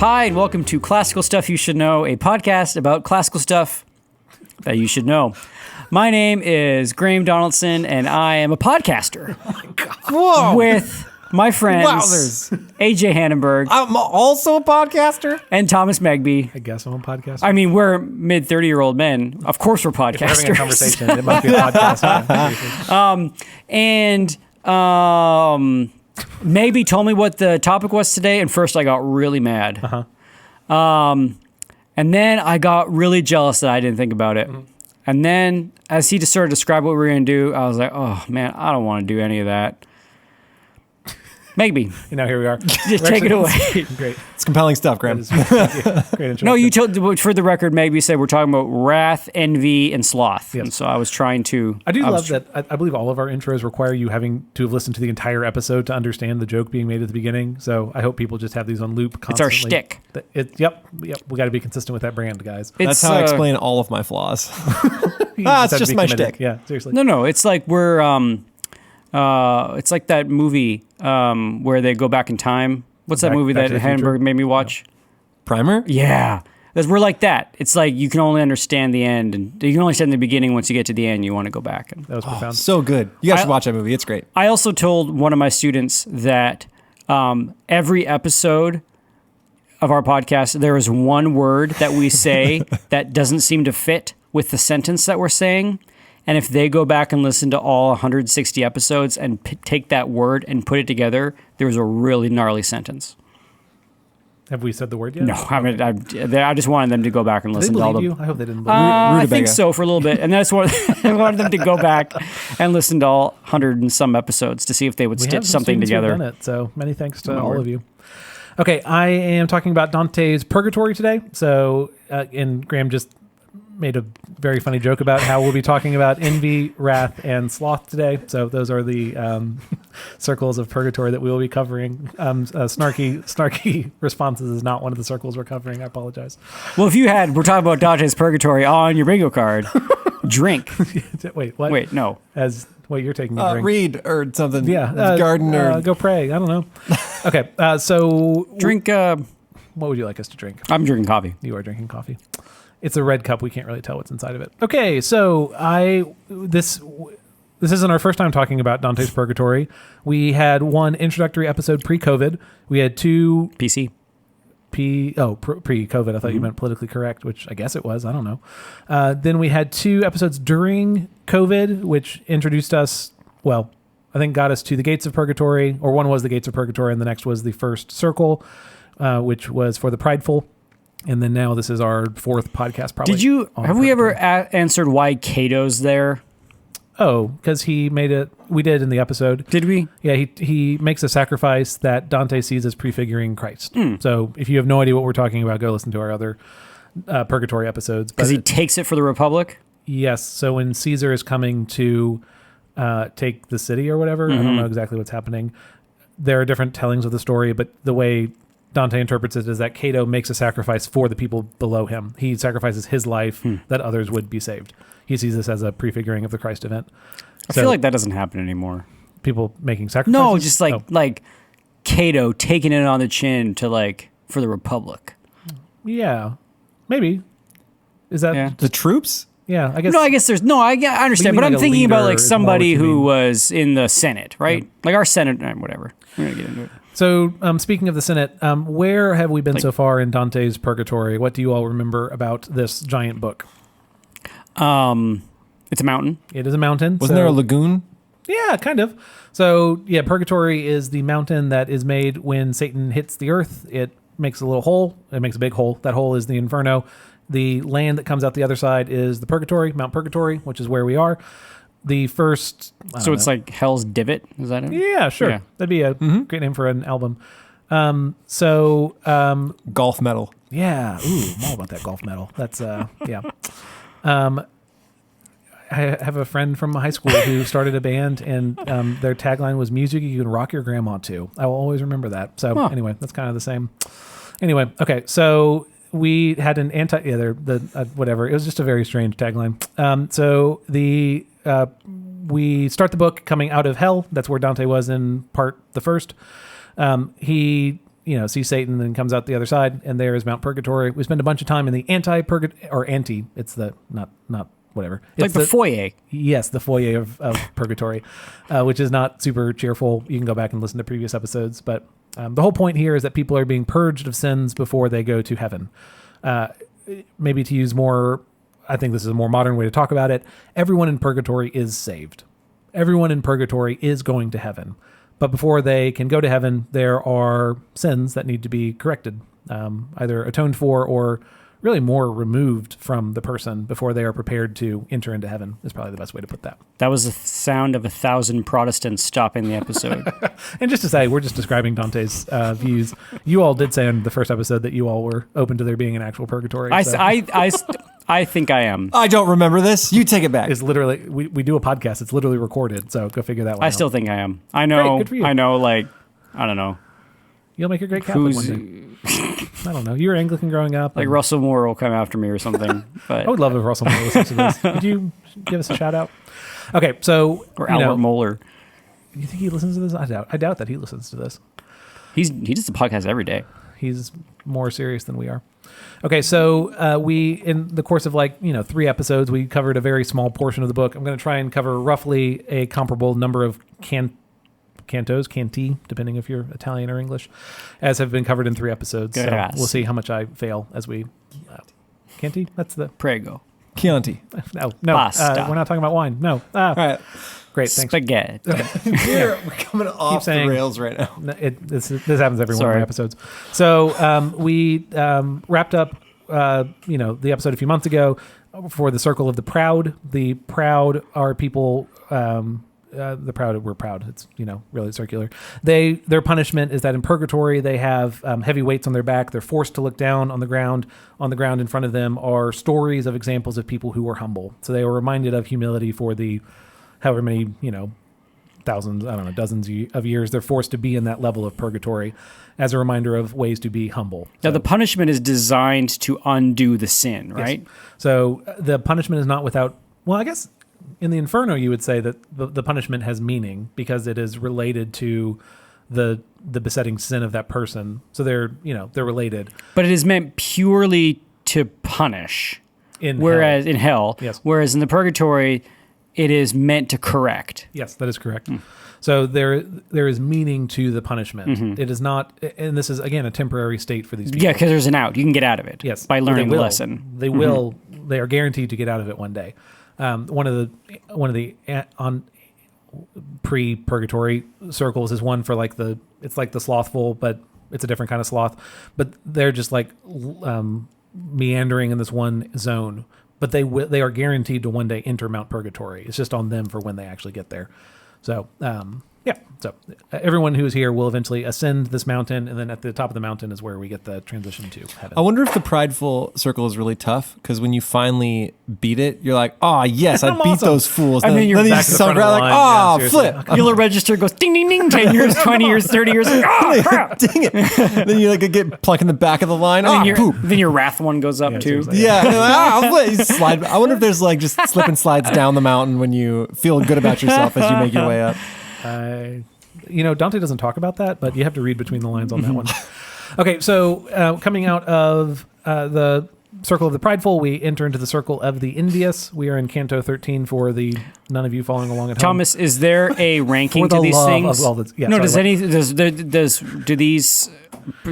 Hi, and welcome to Classical Stuff You Should Know, a podcast about classical stuff that you should know. My name is Graham Donaldson, and I am a podcaster with my friends AJ Hannenberg. I'm also a podcaster. And Thomas Megby. I guess I'm a podcaster. I mean, we're mid-30-year-old men. Of course we're podcasters. If we're having a conversation, it must be a podcast. Maybe told me what the topic was today, and first I got really mad. And then I got really jealous that I didn't think about it. Mm-hmm. And then as he just started to describe what we were going to do, I was like, oh, man, I don't want to do any of that. Maybe. And now here we are. Just take it away. Great. It's compelling stuff, Graham. Great introduction. No, you told, for the record, maybe said we're talking about wrath, envy, and sloth. Yes. And so I was trying to... I love that. I believe all of our intros require you having to have listened to the entire episode to understand the joke being made at the beginning. So I hope people just have these on loop constantly. It's our shtick. Yep. We got to be consistent with that brand, guys. That's how I explain all of my flaws. It's just my shtick. Yeah, seriously. No. It's like we're... it's like that movie where they go back in time. What's that movie that Hannenberg made me watch? Primer? Yeah. Because we're like that. It's like you can only understand the end, and you can only understand the beginning. Once you get to the end, you want to go back. And that was profound. So good. You guys should watch that movie. It's great. I also told one of my students that every episode of our podcast, there is one word that we say that doesn't seem to fit with the sentence that we're saying. And if they go back and listen to all 160 episodes and take that word and put it together, there's a really gnarly sentence. Have we said the word yet? No, I just wanted them to go back and listen to all you? the... I hope they didn't believe you. I think so for a little bit. And that's what I wanted them to go back and listen to all 100 and some episodes to see if they would stitch something together. Done it, so many thanks to all of you. Okay, I am talking about Dante's Purgatory today. So, and Graham just made a very funny joke about how we'll be talking about envy, wrath, and sloth today. So those are the circles of purgatory that we will be covering. Snarky responses is not one of the circles we're covering. I apologize. Well, we're talking about Dante's Purgatory on your bingo card. Drink. Wait, what? Wait, no. You're taking a drink. Read or something. Yeah. Garden or... go pray. I don't know. Okay, so... Drink... what would you like us to drink? I'm drinking coffee. You are drinking coffee. It's a red cup. We can't really tell what's inside of it. Okay, so this isn't our first time talking about Dante's Purgatory. We had one introductory episode pre-COVID. We had two... PC. Pre-COVID. I thought you meant politically correct, which I guess it was. I don't know. Then we had two episodes during COVID, which introduced us, I think got us to the Gates of Purgatory, or one was the Gates of Purgatory, and the next was the first circle, which was for the prideful. And then now this is our fourth podcast. Probably. Have we ever answered why Cato's there? Oh, because he made it. We did in the episode. Did we? Yeah, he makes a sacrifice that Dante sees as prefiguring Christ. So if you have no idea what we're talking about, go listen to our other Purgatory episodes. Because he takes it for the Republic? Yes. So when Caesar is coming to take the city or whatever, I don't know exactly what's happening. There are different tellings of the story, but the way Dante interprets it is that Cato makes a sacrifice for the people below him. He sacrifices his life that others would be saved. He sees this as a prefiguring of the Christ event. I feel like that doesn't happen anymore. People making sacrifices? No, just like Cato taking it on the chin to for the Republic. Yeah, maybe. Is that the troops? Yeah, I guess. No, I guess there's no. I understand, but I'm thinking about somebody who was in the Senate, right? Yeah. Like our Senate, whatever. We're gonna get into it. So, speaking of the Senate, where have we been so far in Dante's Purgatory? What do you all remember about this giant book? It's a mountain. It is a mountain. Wasn't there a lagoon? Yeah, kind of. So, yeah, Purgatory is the mountain that is made when Satan hits the earth. It makes a little hole. It makes a big hole. That hole is the Inferno. The land that comes out the other side is the Purgatory, Mount Purgatory, which is where we are. The first... So it's like Hell's Divot? Is that it? Yeah, sure. Yeah. That'd be a great name for an album. Golf metal. Yeah. Ooh, I'm all about that golf metal. That's, yeah. I have a friend from high school who started a band, and their tagline was music you can rock your grandma to. I will always remember that. So anyway, that's kind of the same. Anyway, okay. So we had an whatever. It was just a very strange tagline. We start the book coming out of hell. That's where Dante was in part the first. He sees Satan and comes out the other side, and there is Mount Purgatory. We spend a bunch of time in the anti. It's the not whatever. It's the foyer. Yes, the foyer of Purgatory, which is not super cheerful. You can go back and listen to previous episodes, but the whole point here is that people are being purged of sins before they go to heaven. Maybe to use more, I think this is a more modern way to talk about it. Everyone in Purgatory is saved. Everyone in Purgatory is going to heaven. But before they can go to heaven, there are sins that need to be corrected, either atoned for or really more removed from the person before they are prepared to enter into heaven is probably the best way to put that. That was the sound of 1,000 Protestants stopping the episode. And just to say, we're just describing Dante's views. You all did say in the first episode that you all were open to there being an actual purgatory. I think I am. I don't remember this. You take it back. It's literally, we do a podcast. It's literally recorded, so go figure that one out. I still think I am. I know. Great, good for you. I know, like, I don't know. You'll make a great Catholic one day. I don't know. You were Anglican growing up. Like Russell Moore will come after me or something. But I would love if Russell Moore listens to this. Would you give us a shout out? Okay, so or Albert Moeller. You think he listens to this? I doubt that he listens to this. He does the podcast every day. He's more serious than we are. Okay, so we, in the course of 3 episodes, we covered a very small portion of the book. I'm going to try and cover roughly a comparable number of canti, depending if you're Italian or English, as have been covered in 3 episodes. So we'll see how much I fail as we... Canti? That's the... Prego. Chianti. No. Pasta. We're not talking about wine. No. All right. Great, thanks. Spaghetti. We're coming off the rails right now. This happens every one of our episodes. So we wrapped up, the episode a few months ago for the Circle of the Proud. The proud are people... the proud, we're proud. It's, really circular. Their punishment is that in Purgatory, they have heavy weights on their back. They're forced to look down on the ground. On the ground in front of them are stories of examples of people who were humble. So they were reminded of humility for the however many, thousands, dozens of years. They're forced to be in that level of Purgatory as a reminder of ways to be humble. Now, the punishment is designed to undo the sin, right? Yes. So the punishment is not without, well, I guess... In the Inferno, you would say that the punishment has meaning because it is related to the besetting sin of that person. So they're related. But it is meant purely to punish. In hell. Yes. Whereas in the Purgatory, it is meant to correct. Yes, that is correct. So there is meaning to the punishment. Mm-hmm. It is not, and this is again a temporary state for these people. Yeah, because there's an out. You can get out of it. Yes, by learning the lesson. They will. They are guaranteed to get out of it one day. One of the on pre-Purgatory circles is one for it's like the slothful, but it's a different kind of sloth. But they're just meandering in this one zone. But they are guaranteed to one day enter Mount Purgatory. It's just on them for when they actually get there. So yeah. So everyone who is here will eventually ascend this mountain, and then at the top of the mountain is where we get the transition to heaven. I wonder if the prideful circle is really tough, because when you finally beat it, you're like, oh, yes, I beat those fools. And then you're back to the front of the line. Oh, flip. You'll register goes ding, ding, ding, 10 years, 20 years, 30 years. Like, oh, crap. Dang it. Then you get plunk in the back of the line. Then your wrath one goes up too. You slide. I wonder if there's just slip and slides down the mountain when you feel good about yourself as you make your way up. Dante doesn't talk about that, but you have to read between the lines on that one. Okay, so coming out of the Circle of the Prideful, we enter into the Circle of the Envious. We are in Canto 13 for the none of you following along at home. Thomas, is there a ranking to these things? Do these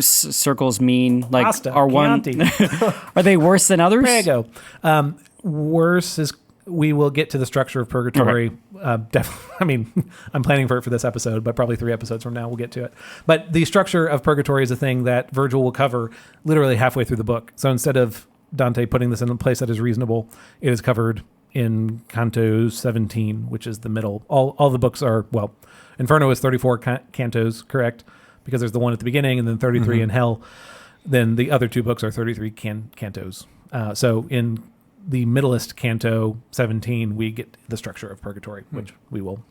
circles mean Pasta, are they worse than others? Prego. Worse is. We will get to the structure of Purgatory. Okay. Definitely. I'm planning for it for this episode, but probably 3 episodes from now we'll get to it. But the structure of Purgatory is a thing that Virgil will cover literally halfway through the book. So instead of Dante putting this in a place that is reasonable, it is covered in Canto 17, which is the middle. All the books are, Inferno is 34 cantos, correct? Because there's the one at the beginning and then 33 in Hell. Then the other 2 books are 33 cantos. So in the middleest Canto 17, we get the structure of Purgatory, which we will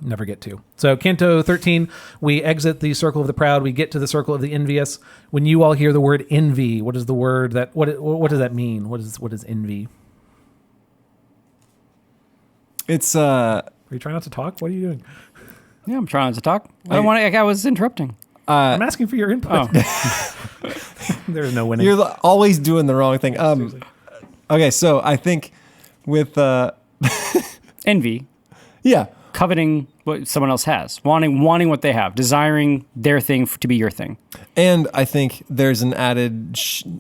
never get to. So Canto 13, we exit the Circle of the Proud. We get to the Circle of the Envious. When you all hear the word envy, what is the word what does that mean? What is envy? It's Are you trying not to talk? What are you doing? Yeah, I'm trying not to talk. I was interrupting. I'm asking for your input. There's no winning. You're always doing the wrong thing. Okay, so I think with Envy, yeah, coveting what someone else has, wanting what they have, desiring their thing to be your thing. and I think there's an added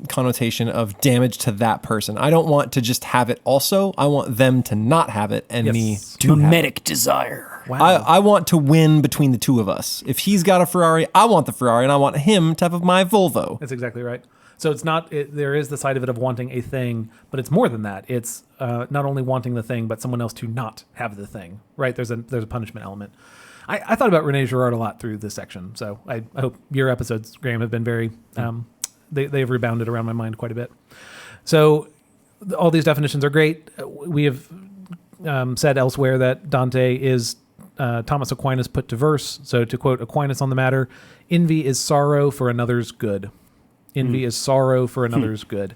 connotation of damage to that person. I don't want to just have it also. I want them to not have it and me to have it. Mimetic desire. Wow. I want to win between the two of us. If he's got a Ferrari, I want the Ferrari, and I want him to have my Volvo. That's exactly right. So it's not. There is the side of it of wanting a thing, but it's more than that. It's not only wanting the thing, but someone else to not have the thing. Right? There's a punishment element. I thought about Renee Girard a lot through this section, so I hope your episodes, Graham, have been very. They've rebounded around my mind quite a bit. So all these definitions are great. We have said elsewhere that Dante is Thomas Aquinas put to verse. So to quote Aquinas on the matter, envy is sorrow for another's good. Envy is sorrow for another's good.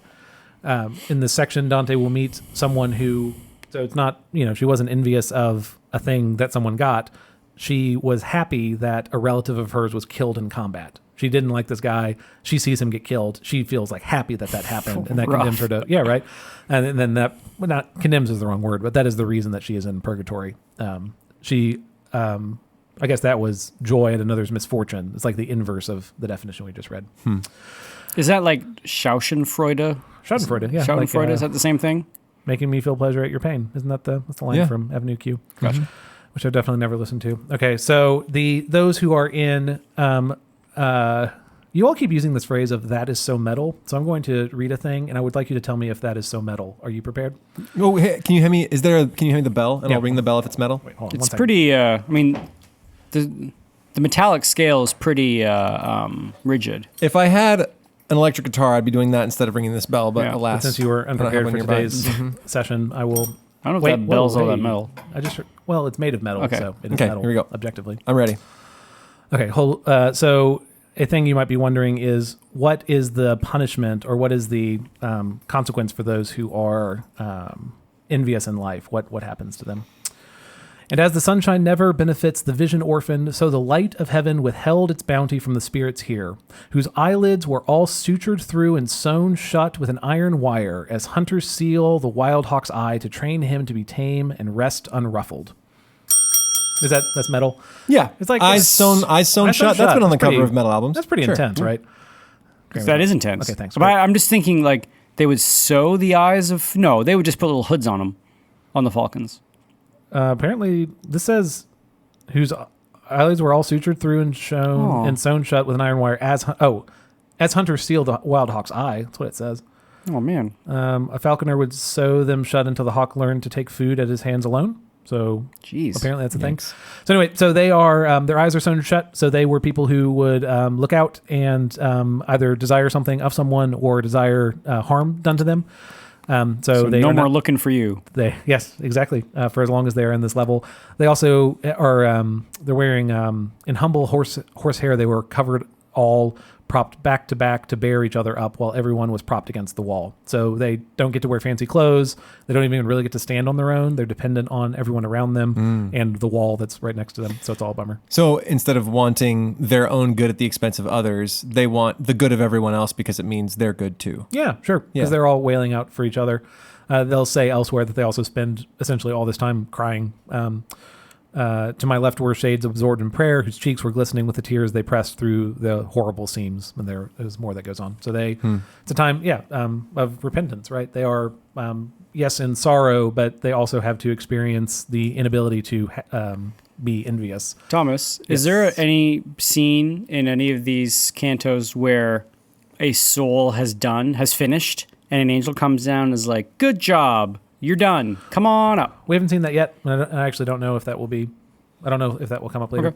In this section, Dante will meet someone who, so it's not, she wasn't envious of a thing that someone got. She was happy that a relative of hers was killed in combat. She didn't like this guy. She sees him get killed. She feels like happy that happened, and that condemns her to, yeah, right. And then that, well, not condemns is the wrong word, but that is the reason that she is in purgatory. I guess that was joy at another's misfortune. It's like the inverse of the definition we just read. Is that like Schadenfreude? Schadenfreude, yeah. Schadenfreude, like, is that the same thing? Making me feel pleasure at your pain. Isn't that that's the line from Avenue Q? Gotcha. Which I've definitely never listened to. Okay, so those who are in, you all keep using this phrase of "that is so metal." So I'm going to read a thing, and I would like you to tell me if that is so metal. Are you prepared? Oh, hey, can you hand me? Can you hand me the bell, and I'll ring the bell if it's metal. Wait, hold on. It's pretty. The metallic scale is pretty rigid. If I had an electric guitar, I'd be doing that instead of ringing this bell. But Yeah. alas, But since you were I don't have unprepared one for nearby. today's session, I will. I don't know if that bell's all that metal. I just well, it's made of metal, Okay. so it is Okay, metal. here we go. Objectively. I'm ready. Okay, so a thing you might be wondering is what is the punishment or what is the consequence for those who are envious in life? What happens to them? And as the sunshine never benefits the vision orphaned, so the light of heaven withheld its bounty from the spirits here, whose eyelids were all sutured through and sewn shut with an iron wire, as hunters seal the wild hawk's eye to train him to be tame and rest unruffled. That's metal? Yeah, It's like eyes sewn shut. That's been on the cover of metal albums. That's pretty Sure. intense, right? That is intense. Okay, thanks. But I'm just thinking like they would sew the eyes of. No, they would just put little hoods on them, on the falcons. Apparently, this says whose eyelids were all sutured through and sewn shut with an iron wire as hunters seal the wild hawk's eye. That's what it says. Oh man. A falconer would sew them shut until the hawk learned to take food at his hands alone. So Jeez. apparently that's a thing. So anyway, so they are their eyes are sewn shut. So they were people who would look out and either desire something of someone or desire harm done to them. So they no are more not, looking for you. Yes, exactly. For as long as they're in this level, they also are. They're wearing in humble horsehair. They were covered all propped back to back to bear each other up while everyone was propped against the wall. So they don't get to wear fancy clothes. They don't even really get to stand on their own. They're dependent on everyone around them and the wall that's right next to them. So it's all a bummer. So instead of wanting their own good at the expense of others, they want the good of everyone else because it means they're good too. Yeah, sure. Because Yeah. they're all wailing out for each other. They'll say elsewhere that they also spend essentially all this time crying. To my left were shades absorbed in prayer, whose cheeks were glistening with the tears they pressed through the horrible seams. And there is more that goes on. So it's a time, of repentance, right? They are, yes, in sorrow, but they also have to experience the inability to be envious. Thomas, Yes. is there any scene in any of these cantos where a soul has finished, and an angel comes down and is like, "Good job, you're done. Come on up." We haven't seen that yet. I actually don't know if that will be. I don't know if that will come up later.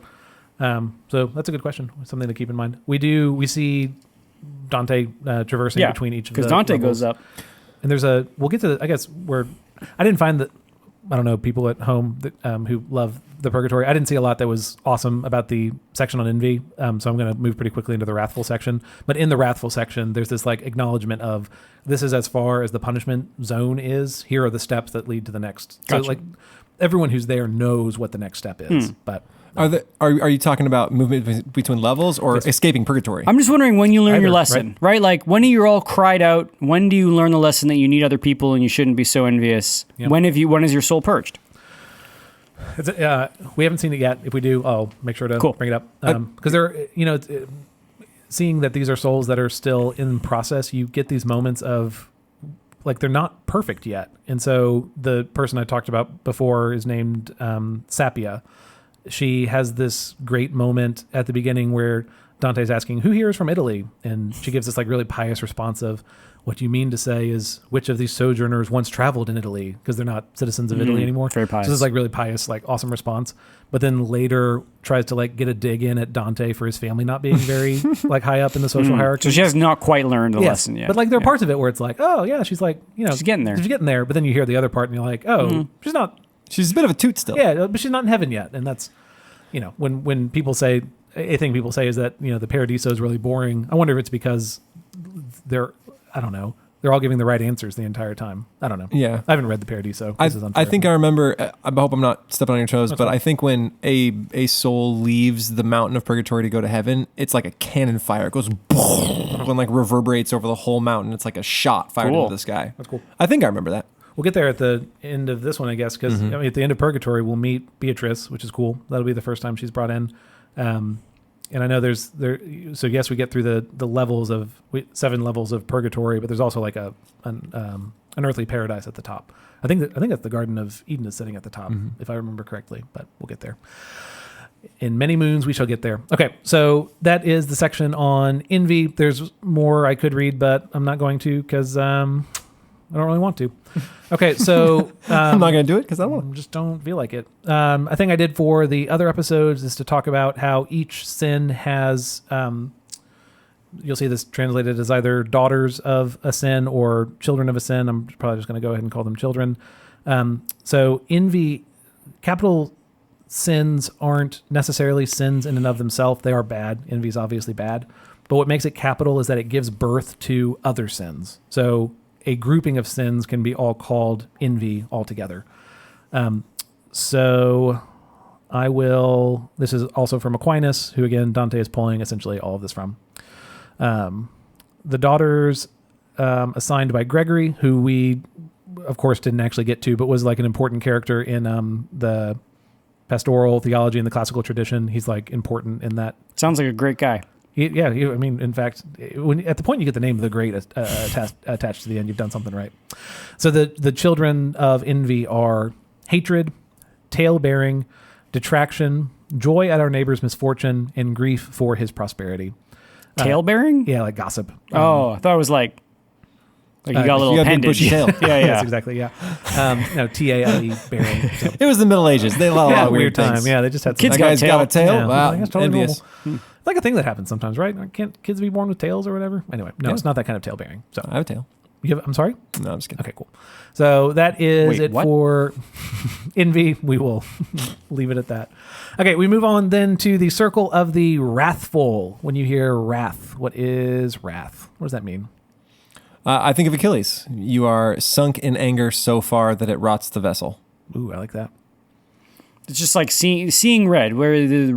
Okay. So that's a good question. Something to keep in mind. We see Dante traversing between each of the because Dante levels. goes up. And we'll get to I guess where I didn't find that. I don't know, people at home that, who love the Purgatory. I didn't see a lot that was awesome about the section on envy. So I'm going to move pretty quickly into the wrathful section. But in the wrathful section, there's this like acknowledgement of this is as far as the punishment zone is. Here are the steps that lead to the next. Gotcha. So like everyone who's there knows what the next step is. But Are you talking about movement between levels or escaping purgatory? I'm just wondering when you learn your Either, lesson, right? Like when are you all cried out? When do you learn the lesson that you need other people and you shouldn't be so envious? Yep. When is your soul purged? We haven't seen it yet. If we do, I'll make sure to bring it up. Because seeing that these are souls that are still in process, you get these moments of like they're not perfect yet. And so the person I talked about before is named Sapia. She has this great moment at the beginning where Dante's asking, who here is from Italy? And she gives this like really pious response of, what you mean to say is which of these sojourners once traveled in Italy, because they're not citizens of Italy anymore. Very pious. So this is like really pious, like awesome response. But then later tries to like get a dig in at Dante for his family not being very like high up in the social hierarchy. So she has not quite learned the lesson yet. But like there are parts of it where it's like, oh yeah, she's like, she's getting there. She's getting there. But then you hear the other part and you're like, oh, she's not. She's a bit of a toot still. Yeah, but she's not in heaven yet. And that's, when people say, a thing people say is that, the Paradiso is really boring. I wonder if it's because they're all giving the right answers the entire time. I don't know. Yeah. I haven't read the Paradiso. I think I remember, I hope I'm not stepping on your toes, but I think when a soul leaves the mountain of purgatory to go to heaven, it's like a cannon fire. It goes and like reverberates over the whole mountain. It's like a shot fired into the sky. That's cool. I think I remember that. We'll get there at the end of this one, I guess, because at the end of Purgatory, we'll meet Beatrice, which is cool. That'll be the first time she's brought in. And I know so yes, we get through the levels of 7 levels of Purgatory, but there's also like an earthly paradise at the top. I think that's the Garden of Eden is sitting at the top, if I remember correctly, but we'll get there. In many moons, we shall get there. Okay, so that is the section on envy. There's more I could read, but I'm not going to because I don't really want to. Okay, so I'm not going to do it because I don't want to. Just don't feel like it. I think I did for the other episodes is to talk about how each sin has, you'll see this translated as either daughters of a sin or children of a sin. I'm probably just going to go ahead and call them children. So envy, capital sins aren't necessarily sins in and of themselves. They are bad. Envy is obviously bad. But what makes it capital is that it gives birth to other sins. So a grouping of sins can be all called envy altogether. So I will, this is also from Aquinas, who again, Dante is pulling essentially all of this from. The daughters assigned by Gregory, who we, of course, didn't actually get to, but was like an important character in the pastoral theology and the classical tradition. He's like important in that. Sounds like a great guy. In fact, at the point you get the name of the great attached to the end, you've done something right. So the children of envy are hatred, tale-bearing, detraction, joy at our neighbor's misfortune, and grief for his prosperity. Tale-bearing? Yeah, like gossip. I thought it was like you got a little you got a big appendage. bushy tail. Yeah. Yes, exactly, yeah. No, T-A-L-E, bearing. So. It was the Middle Ages. They had a lot of weird time. thing. Yeah, they just had Kids some. got That guy's got a tail. Yeah, Wow, I think that's totally envious. normal. Like a thing that happens sometimes, right? Can't kids be born with tails or whatever? Anyway, no, it's not that kind of tail bearing. So I have a tail. I'm sorry? No, I'm just kidding. Okay, cool. So that is Wait, what? for envy. We will leave it at that. Okay, we move on then to the circle of the wrathful. When you hear wrath, what is wrath? What does that mean? I think of Achilles. You are sunk in anger so far that it rots the vessel. Ooh, I like that. It's just like seeing red, where the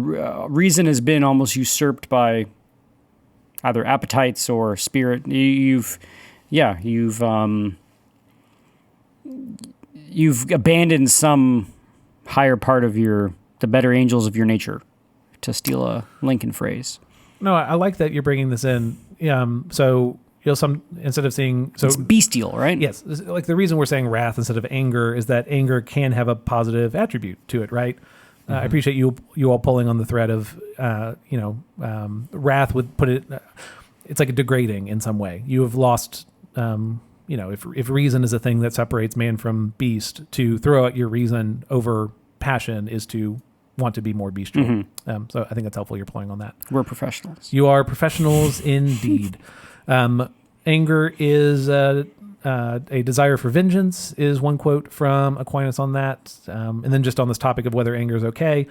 reason has been almost usurped by either appetites or spirit. You've abandoned some higher part of the better angels of your nature, to steal a Lincoln phrase. No, I like that you're bringing this in. So instead of seeing It's bestial, right? Yes, like the reason we're saying wrath instead of anger is that anger can have a positive attribute to it, right? I appreciate you all pulling on the thread of wrath would put it. It's like a degrading in some way. You have lost. If reason is a thing that separates man from beast, to throw out your reason over passion is to want to be more bestial. So I think that's helpful. You're pulling on that. We're professionals. You are professionals indeed. Anger is a desire for vengeance is one quote from Aquinas on that. And then just on this topic of whether anger is okay,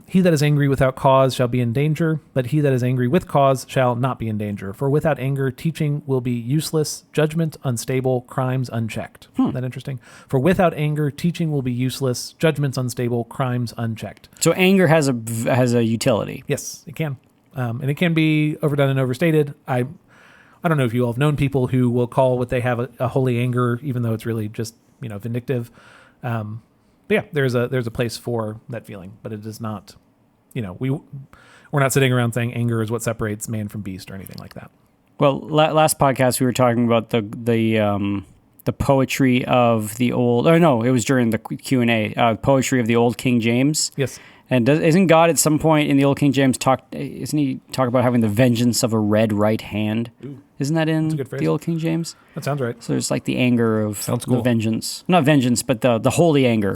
He that is angry without cause shall be in danger, but he that is angry with cause shall not be in danger. For without anger, teaching will be useless, judgment unstable, crimes unchecked. Isn't that interesting? For without anger, teaching will be useless, judgments unstable, crimes unchecked. So anger has a utility. Yes, it can. And it can be overdone and overstated. I don't know if you all have known people who will call what they have a holy anger, even though it's really just, vindictive. But yeah, there's a place for that feeling, but it is not, we're not sitting around saying anger is what separates man from beast or anything like that. Well, last podcast we were talking about the poetry of the old. Oh no, it was during the Q&A. Poetry of the old King James. Yes. And isn't God at some point in the old King James talk about having the vengeance of a red right hand? Ooh. Isn't that in the old King James? That sounds right. So there's like the anger of sounds cool. The vengeance. Not vengeance, but the holy anger.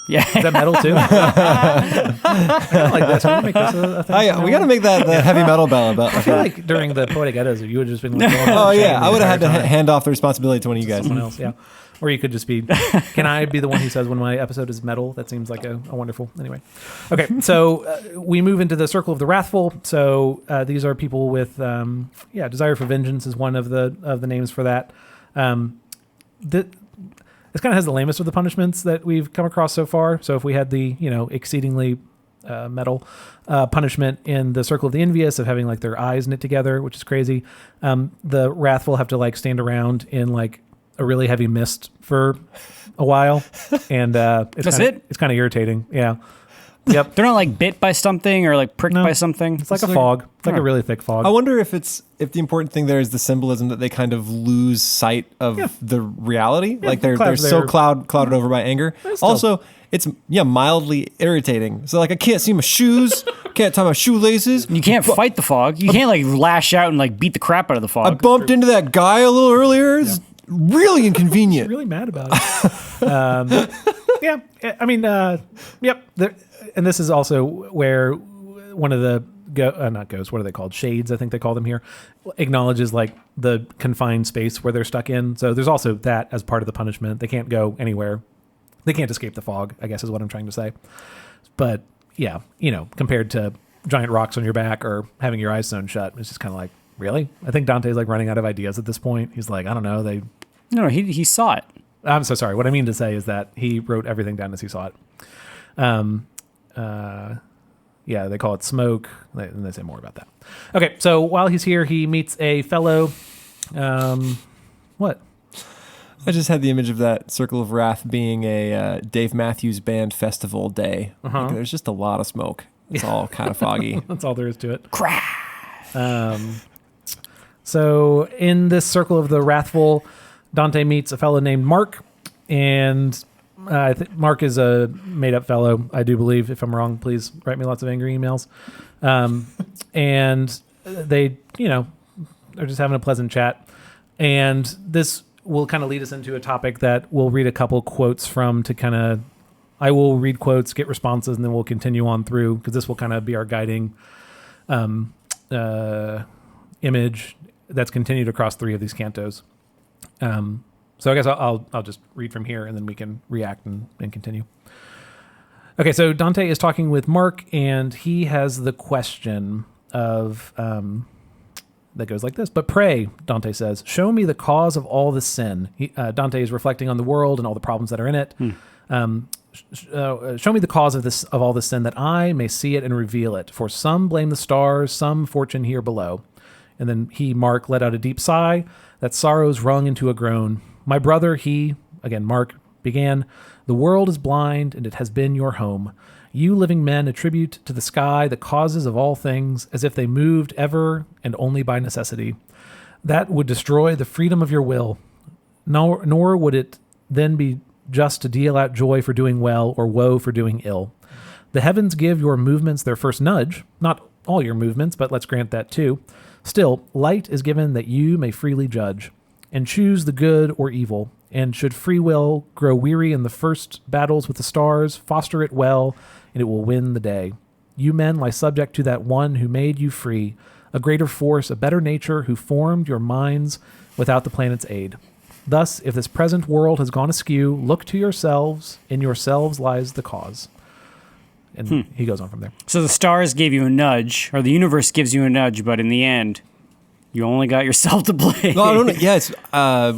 Yeah. Is that metal too? I like this. Make this a thing. We got to make that the heavy metal bell. I feel like during the Poetic Eddas, you would have just been like, oh yeah, I would have had to hand off the responsibility to one of you guys. Someone else, yeah. Or you could just be, can I be the one who says when my episode is metal? That seems like a wonderful, anyway. Okay, so we move into the Circle of the Wrathful. So these are people with, desire for vengeance is one of the names for that. This kind of has the lamest of the punishments that we've come across so far. So if we had the, exceedingly metal punishment in the Circle of the Envious of having like their eyes knit together, which is crazy, the Wrathful have to like stand around in like a really heavy mist for a while, and it's kind of irritating. Yeah. Yep. They're not like bit by something or like pricked by something. It's like a fog. It's like a really thick fog. I wonder if the important thing there is the symbolism that they kind of lose sight of the reality. Yeah, like they're so clouded over by anger. Also, it's mildly irritating. So like I can't see my shoes, can't tie my shoelaces. You can't fight the fog. You can't like lash out and like beat the crap out of the fog. I bumped into that guy a little earlier. It's really inconvenient. I'm really mad about it. Yeah, I mean, yep. And this is also where one of the not ghosts, what are they called? Shades, I think they call them here, acknowledges like the confined space where they're stuck in. So there's also that as part of the punishment. They can't go anywhere. They can't escape the fog, I guess is what I'm trying to say. But yeah, compared to giant rocks on your back or having your eyes sewn shut, it's just kind of like, really? I think Dante's like running out of ideas at this point. He's like, I don't know. No, he saw it. I'm so sorry. What I mean to say is that he wrote everything down as he saw it. They call it smoke, and they say more about that. Okay, so while he's here, he meets a fellow. What? I just had the image of that Circle of Wrath being a Dave Matthews Band festival day. Uh-huh. Like, there's just a lot of smoke. It's all kind of foggy. That's all there is to it. Crash. So in this Circle of the Wrathful, Dante meets a fellow named Mark, and I think Mark is a made-up fellow, I do believe. If I'm wrong, please write me lots of angry emails. And they, they're just having a pleasant chat. And this will kind of lead us into a topic that we'll read a couple quotes from to kind of, I will read quotes, get responses, and then we'll continue on through, because this will kind of be our guiding image that's continued across 3 of these cantos. So I guess I'll just read from here, and then we can react and continue. Okay, so Dante is talking with Mark, and he has the question of that goes like this. But pray, Dante says, show me the cause of all this sin. Dante is reflecting on the world and all the problems that are in it. Show me the cause of all this sin, that I may see it and reveal it. For some blame the stars, some fortune here below. And then Mark, let out a deep sigh that sorrows wrung into a groan. My brother, Mark, began, the world is blind, and it has been your home. You living men attribute to the sky the causes of all things, as if they moved ever and only by necessity. That would destroy the freedom of your will, nor would it then be just to deal out joy for doing well or woe for doing ill. The heavens give your movements their first nudge, not all your movements, but let's grant that too. Still, light is given that you may freely judge and choose the good or evil. And should free will grow weary in the first battles with the stars, foster it well, and it will win the day. You men lie subject to that one who made you free, a greater force, a better nature, who formed your minds without the planet's aid. Thus, if this present world has gone askew, look to yourselves. In yourselves lies the cause. And he goes on from there. So the stars gave you a nudge, or the universe gives you a nudge, but in the end, you only got yourself to blame. No, I don't know. Yeah, it's, I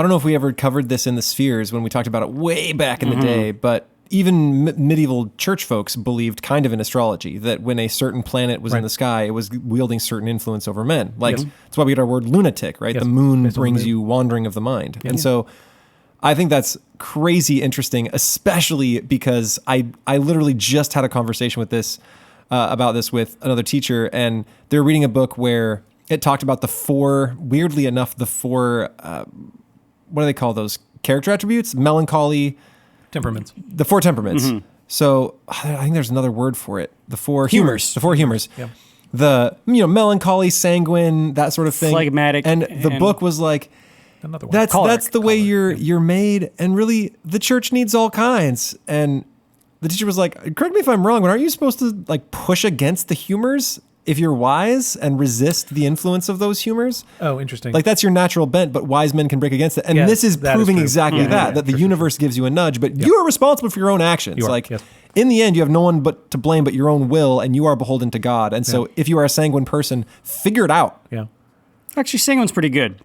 don't know if we ever covered this in the Spheres when we talked about it way back in the day, but even medieval church folks believed kind of in astrology that when a certain planet was in the sky, it was wielding certain influence over men. Like, that's why we get our word lunatic, right? Yes. The moon Based on the brings moon. you wandering of the mind. And so I think that's crazy interesting, especially because I literally just had a conversation with this, about this with another teacher, and they're reading a book where it talked about weirdly enough, the four, what do they call those? Character attributes? Melancholy. Temperaments. The four temperaments. So I think there's another word for it. The four humors. The four humors. Yeah. The, melancholy, sanguine, that sort of thing. Phlegmatic. And the book was like, Another one. that's the way you're made, and really the church needs all kinds. And the teacher was like, correct me if I'm wrong, but aren't you supposed to like push against the humors if you're wise and resist the influence of those humors? Oh, interesting. Like that's your natural bent, but wise men can break against it. And Yes, this is that is proving true. exactly that the universe gives you a nudge, but you are responsible for your own actions. You are, Like yes. in the end, you have no one but to blame but your own will, and you are beholden to God. And so if you are a sanguine person, figure it out. Yeah. Actually, sanguine's pretty good,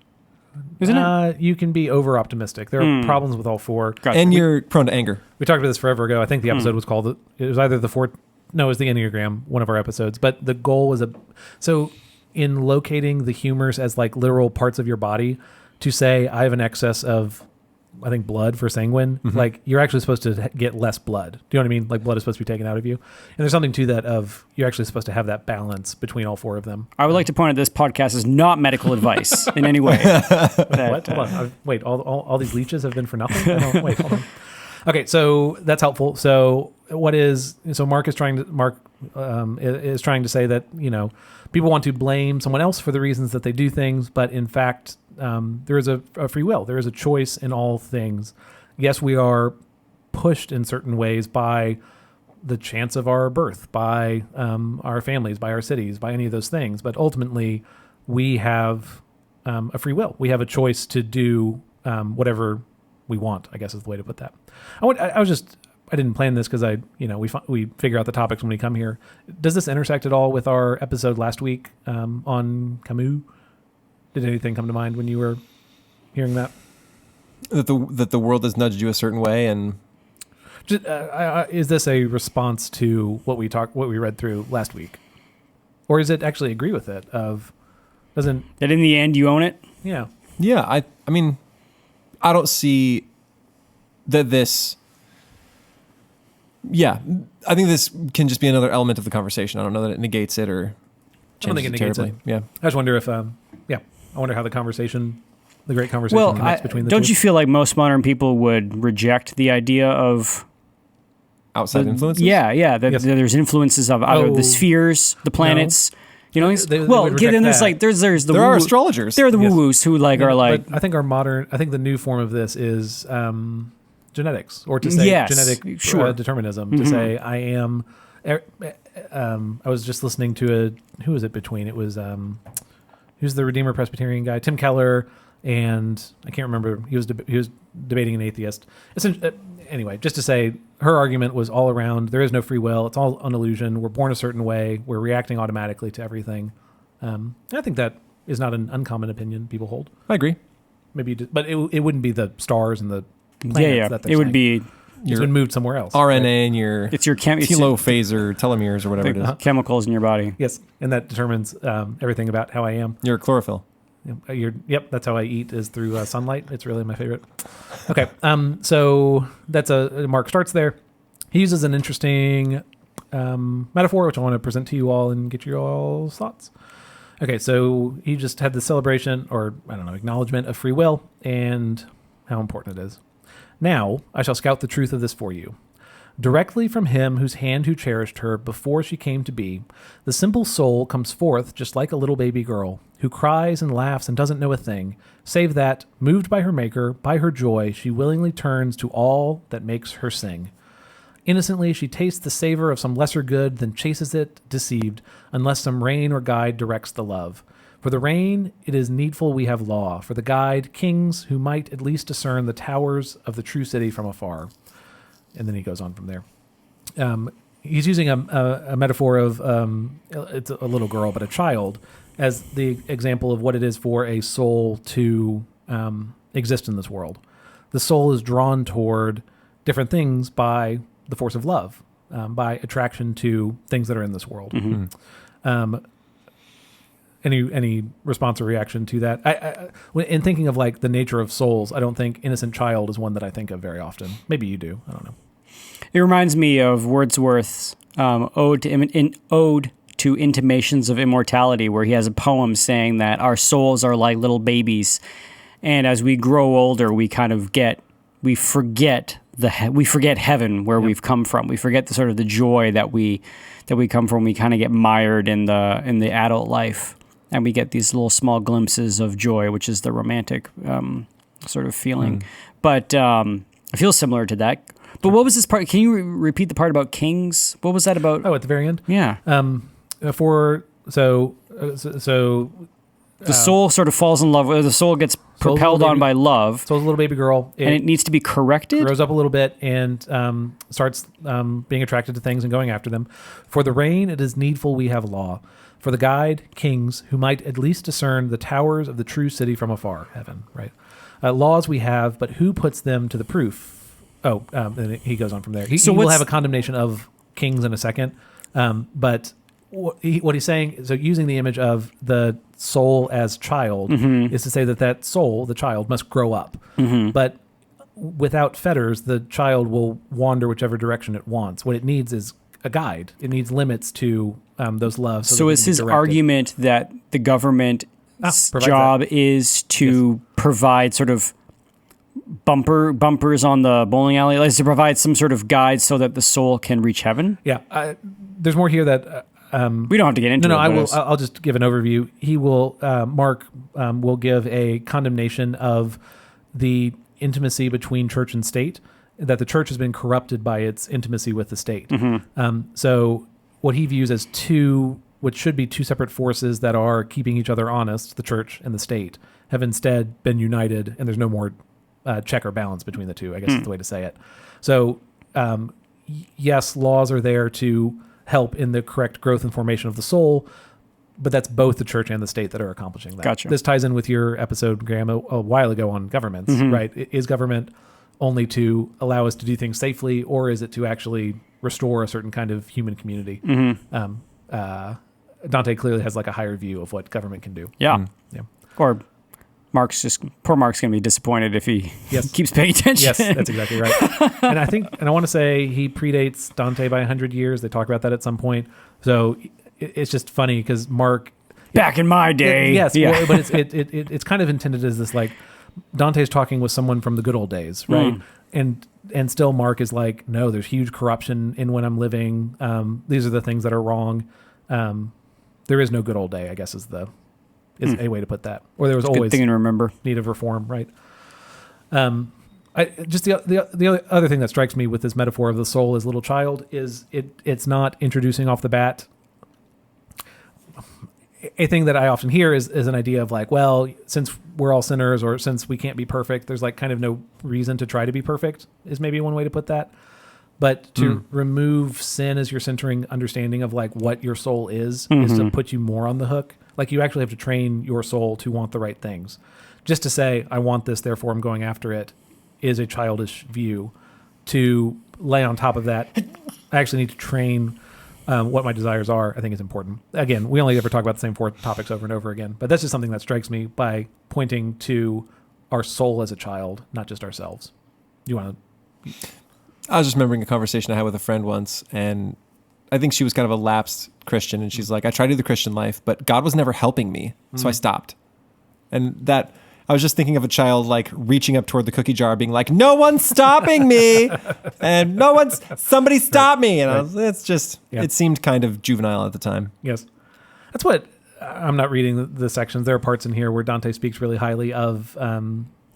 isn't it? You can be over optimistic. There are problems with all four. Gotcha. And you're prone to anger. We talked about this forever ago. I think the episode was called, it was either the four, no, it was the Enneagram, one of our episodes. But the goal was so in locating the humors as like literal parts of your body, to say I have an excess of, I think, blood for sanguine, like you're actually supposed to get less blood. Do you know what I mean? Like blood is supposed to be taken out of you. And there's something to that of you're actually supposed to have that balance between all four of them. I would like to point out this podcast is not medical advice in any way. What? Hold on. Wait, all these leeches have been for nothing? Wait, hold on. Okay, so that's helpful. So Mark is trying to say that, people want to blame someone else for the reasons that they do things, but in fact, there is a free will. There is a choice in all things. Yes, we are pushed in certain ways by the chance of our birth, by our families, by our cities, by any of those things. But ultimately, we have a free will. We have a choice to do whatever we want, I guess is the way to put that. I didn't plan this because we figure out the topics when we come here. Does this intersect at all with our episode last week on Camus? Did anything come to mind when you were hearing that? That the world has nudged you a certain way, and Is this a response to what we read through last week, or is it actually agree with it? That in the end you own it? Yeah. yeah, I mean, I don't see that this. Yeah, I think this can just be another element of the conversation. I don't know that it negates it or I don't think changes it it negates terribly. it. Yeah. I just wonder if, I wonder how the great conversation connects between the don't two. you feel like most modern people would reject the idea of Outside influences? Yeah, that Yes. there's influences of either the spheres, the planets. They would then reject there's that. like there's the There are woo- astrologers. There are the Yes. woo-woos who are like, But I think I think the new form of this is genetics, or to say Yes, genetic sure. determinism. To say I am. I was just listening to who was it between? It was who's the Redeemer Presbyterian guy, Tim Keller, and I can't remember. He was debating an atheist. Anyway, just to say, her argument was all around there is no free will. It's all an illusion. We're born a certain way. We're reacting automatically to everything. I think that is not an uncommon opinion people hold. I agree. Maybe, but it wouldn't be the stars and the planets yeah. that they're It would saying. be It's been moved somewhere else. RNA and your it's your telophase or telomeres or whatever it is. chemicals in your body. Yes, and that determines everything about how I am. Your chlorophyll. Yep, that's how I eat, is through sunlight. It's really my favorite. Okay, so that's Mark starts there. He uses an interesting metaphor, which I want to present to you all and get your all's thoughts. Okay, so he just had the celebration, or acknowledgement of free will and how important it is. Now I shall scout the truth of this for you. Directly from him whose hand who cherished her before she came to be, the simple soul comes forth just like a little baby girl, who cries and laughs and doesn't know a thing, save that, moved by her maker, by her joy, she willingly turns to all that makes her sing. Innocently she tastes the savor of some lesser good, then chases it, deceived, unless some rein or guide directs the love. For the rein, it is needful we have law. For the guide, kings who might at least discern the towers of the true city from afar. And then he goes on from there. he's using a metaphor of it's a little girl, but a child, as the example of what it is for a soul to exist in this world. The soul is drawn toward different things by the force of love, by attraction to things that are in this world. Any response or reaction to that? In thinking of like the nature of souls, I don't think innocent child is one that I think of very often. Maybe you do. I don't know. It reminds me of Wordsworth's ode to Intimations of Immortality, where he has a poem saying that our souls are like little babies, and as we grow older, we forget heaven, where we've come from. We forget the sort of the joy that we come from. We kind of get mired in the adult life, and we get these little small glimpses of joy, which is the romantic sort of feeling. But I feel similar to that. But what was this part? Can you repeat the part about kings? What was that about? Oh, at the very end? Yeah. The soul sort of falls in love, or the soul gets propelled on by love. Soul's a little baby girl. And it needs to be corrected? Grows up a little bit and starts being attracted to things and going after them. For the reign, it is needful we have law. For the guide, kings, who might at least discern the towers of the true city from afar. Heaven, right? Laws we have, but who puts them to the proof? And he goes on from there. He will have a condemnation of kings in a second. But what he's saying, so using the image of the soul as child, is to say that soul, the child, must grow up. But without fetters, the child will wander whichever direction it wants. What it needs is a guide. It needs limits to those loves. So is his argument that the government's job is to provide sort of bumpers on the bowling alley, like to provide some sort of guide so that the soul can reach heaven? Yeah. There's more here that we don't have to get into. I'll just give an overview. He will Mark will give a condemnation of the intimacy between church and state, that the church has been corrupted by its intimacy with the state. So what he views as what should be two separate forces that are keeping each other honest, the church and the state, have instead been united, and there's no more check or balance between the two, I guess is the way to say it. So yes, laws are there to help in the correct growth and formation of the soul, but that's both the church and the state that are accomplishing that. Gotcha. This ties in with your episode, Graham, a while ago on governments, right? Is government only to allow us to do things safely, or is it to actually restore a certain kind of human community? Dante clearly has like a higher view of what government can do. Yeah. Or poor Mark's going to be disappointed if he keeps paying attention. Yes, that's exactly right. And I want to say he predates Dante by 100 years. They talk about that at some point. So it's just funny because Mark, back in my day, but it's kind of intended as this like Dante's talking with someone from the good old days, right? And still Mark is like, no, there's huge corruption in when I'm living. These are the things that are wrong. There is no good old day, I guess, is a way to put that. Or there was always good thing to remember. Need of reform, right? Just the other thing that strikes me with this metaphor of the soul as little child is it's not introducing off the bat. A thing that I often hear is an idea of like, well, since we're all sinners, or since we can't be perfect, there's like kind of no reason to try to be perfect, is maybe one way to put that. But to remove sin as your centering understanding of like what your soul is to put you more on the hook. Like you actually have to train your soul to want the right things. Just to say, I want this, therefore I'm going after it, is a childish view. To lay on top of that, I actually need to train what my desires are, I think is important. Again, we only ever talk about the same four topics over and over again, but that's just something that strikes me by pointing to our soul as a child, not just ourselves. You want to... I was just remembering a conversation I had with a friend once, and I think she was kind of a lapsed Christian, and she's like, I tried to do the Christian life, but God was never helping me, so I stopped. And that, I was just thinking of a child like reaching up toward the cookie jar, being like, no one's stopping me, and somebody stop me. And it's just, it seemed kind of juvenile at the time. Yes. That's what, I'm not reading the sections. There are parts in here where Dante speaks really highly of,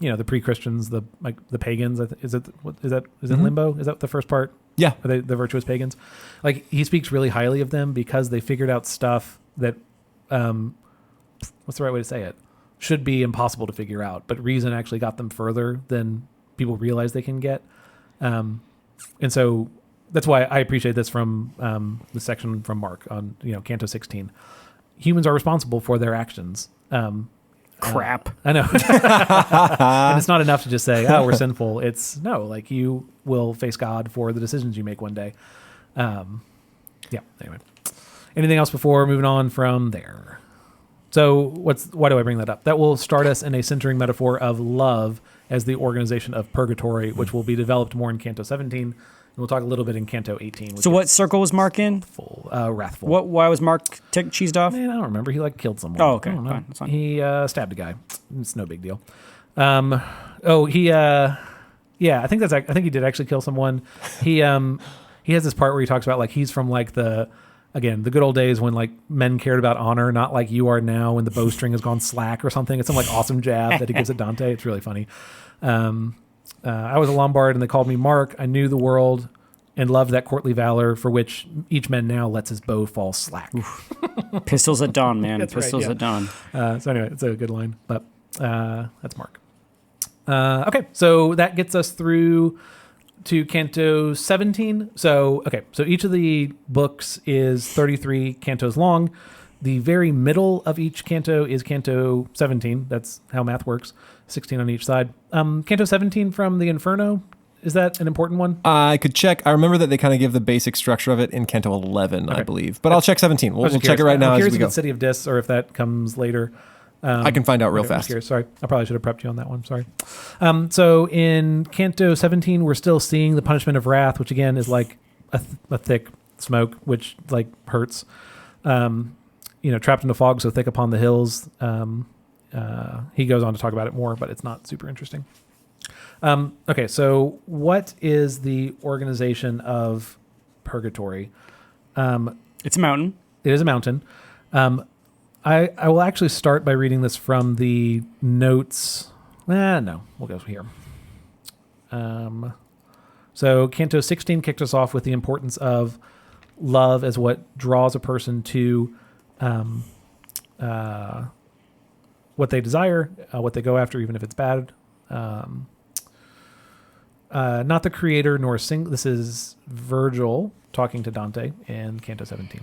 the pre-Christians, the pagans. Is it limbo? Is that the first part? Yeah. Are they the virtuous pagans? Like he speaks really highly of them because they figured out stuff that, what's the right way to say it? Should be impossible to figure out, but reason actually got them further than people realize they can get. And so that's why I appreciate this from the section from Mark on Canto 16. Humans are responsible for their actions. Crap. I know. And it's not enough to just say, oh, we're sinful. It's no, like you will face God for the decisions you make one day. Anyway. Anything else before moving on from there? So why do I bring that up? That will start us in a centering metaphor of love as the organization of Purgatory, which will be developed more in Canto 17. And we'll talk a little bit in Canto 18. So what circle was Mark in? Wrathful. Why was Mark cheesed off? Man, I don't remember. He killed someone. Oh, okay. Fine. That's fine. He stabbed a guy. It's no big deal. I think he did actually kill someone. He has this part where he talks about like he's from like the good old days when like men cared about honor, not like you are now when the bowstring has gone slack or something. It's some like awesome jab that he gives at Dante. It's really funny. I was a Lombard and they called me Mark. I knew the world and loved that courtly valor for which each man now lets his bow fall slack. Pistols at dawn, man. That's Pistols right, at dawn. So anyway, it's a good line, but that's Mark. Okay, so that gets us through to Canto 17. So each of the books is 33 cantos long. The very middle of each canto is Canto 17. That's how math works. 16 on each side. Canto 17 from the Inferno. Is that an important one? I could check. I remember that they kind of give the basic structure of it in Canto 11, I believe. But I'll check 17. We'll check it right now as we go. If it's City of Dis or if that comes later. I can find out real fast. Sorry, I probably should have prepped you on that one. Sorry. So in Canto 17, we're still seeing the punishment of wrath, which again is like a thick smoke, which like hurts. Trapped in a fog so thick upon the hills. He goes on to talk about it more, but it's not super interesting. Okay, so what is the organization of Purgatory? It's a mountain. It is a mountain. I will actually start by reading this from the notes. No, we'll go here. So Canto 16 kicked us off with the importance of love as what draws a person to what they desire, what they go after, even if it's bad. Not the creator nor this is Virgil talking to Dante in Canto 17.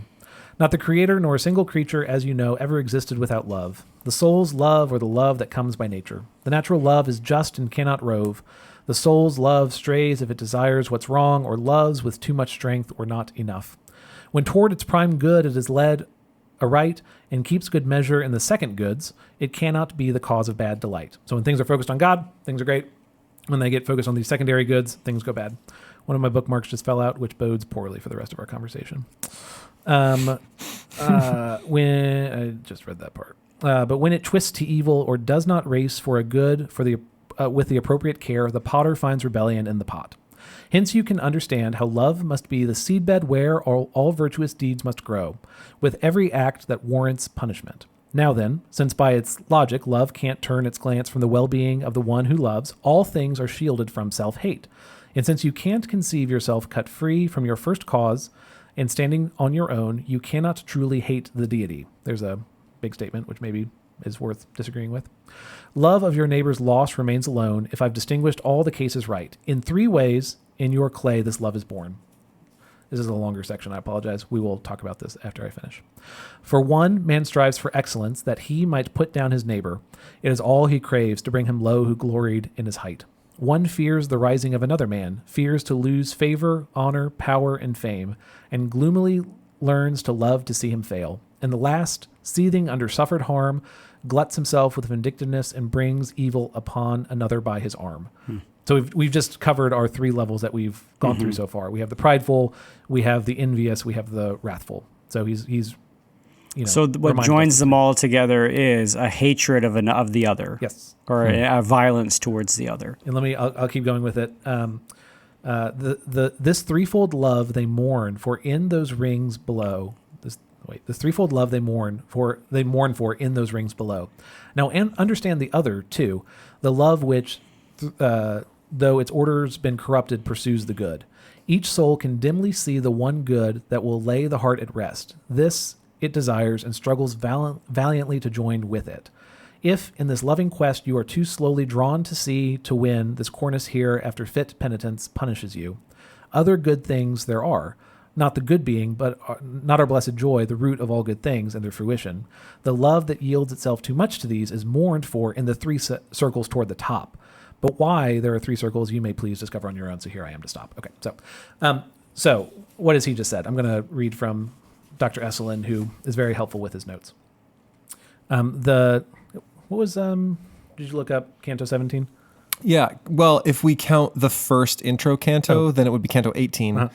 Not the creator nor a single creature, as you know, ever existed without love. The soul's love or the love that comes by nature. The natural love is just and cannot rove. The soul's love strays if it desires what's wrong or loves with too much strength or not enough. When toward its prime good it is led aright and keeps good measure in the second goods, it cannot be the cause of bad delight. So when things are focused on God, things are great. When they get focused on these secondary goods, things go bad. One of my bookmarks just fell out, which bodes poorly for the rest of our conversation. When I just read that part, but when it twists to evil or does not race for a good with the appropriate care, the potter finds rebellion in the pot. Hence you can understand how love must be the seedbed where all virtuous deeds must grow, with every act that warrants punishment. Now then, since by its logic love can't turn its glance from the well-being of the one who loves, all things are shielded from self-hate. And since you can't conceive yourself cut free from your first cause and standing on your own, you cannot truly hate the deity. There's a big statement, which maybe is worth disagreeing with. Love of your neighbor's loss remains alone if I've distinguished all the cases right. In 3 ways, in your clay, this love is born. This is a longer section. I apologize. We will talk about this after I finish. For 1, man strives for excellence, that he might put down his neighbor. It is all he craves to bring him low who gloried in his height. 1 fears the rising of another man, fears to lose favor, honor, power, and fame, and gloomily learns to love to see him fail. And the last, seething under suffered harm, gluts himself with vindictiveness and brings evil upon another by his arm. So we've just covered our 3 levels that we've gone through so far. We have the prideful, we have the envious, we have the wrathful. So he's So what joins them all together is a hatred of the other. Yes. Or a violence towards the other. And I'll keep going with it. This threefold love they mourn for in those rings below. The threefold love they mourn for in those rings below. Now, and understand the other too, the love which, though its order's been corrupted, pursues the good. Each soul can dimly see the one good that will lay the heart at rest. This it desires and struggles valiantly to join with it. If, in this loving quest, you are too slowly drawn to see, to win, this cornice here, after fit penitence, punishes you. other good things there are. Not the good being, but not our blessed joy, the root of all good things and their fruition. The love that yields itself too much to these is mourned for in the three circles toward the top. But why there are three circles, you may please discover on your own. So here I am to stop. Okay, so what has he just said? I'm going to read from Dr. Esselin, who is very helpful with his notes. Did you look up Canto 17? Yeah, well, if we count the first intro canto, then it would be Canto 18. Uh-huh.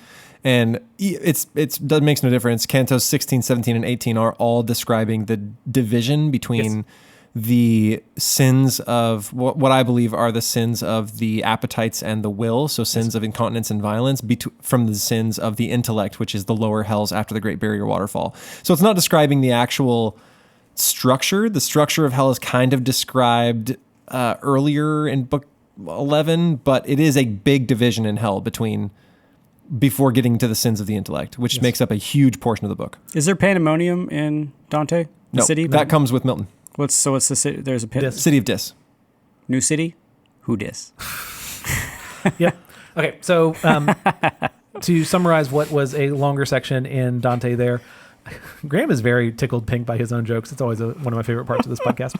And that makes no difference. Cantos 16, 17, and 18 are all describing the division between the sins of what I believe are the sins of the appetites and the will, so sins of incontinence and violence, from the sins of the intellect, which is the lower hells after the Great Barrier Waterfall. So it's not describing the actual structure. The structure of hell is kind of described earlier in Book 11, but it is a big division in hell before getting to the sins of the intellect, which makes up a huge portion of the book. Is there pandemonium in Dante? The city? That comes with Milton. What's the city? There's a City of Dis. New city? Who dis? Yep. Okay, so to summarize what was a longer section in Dante there, Graham is very tickled pink by his own jokes. It's always one of my favorite parts of this podcast.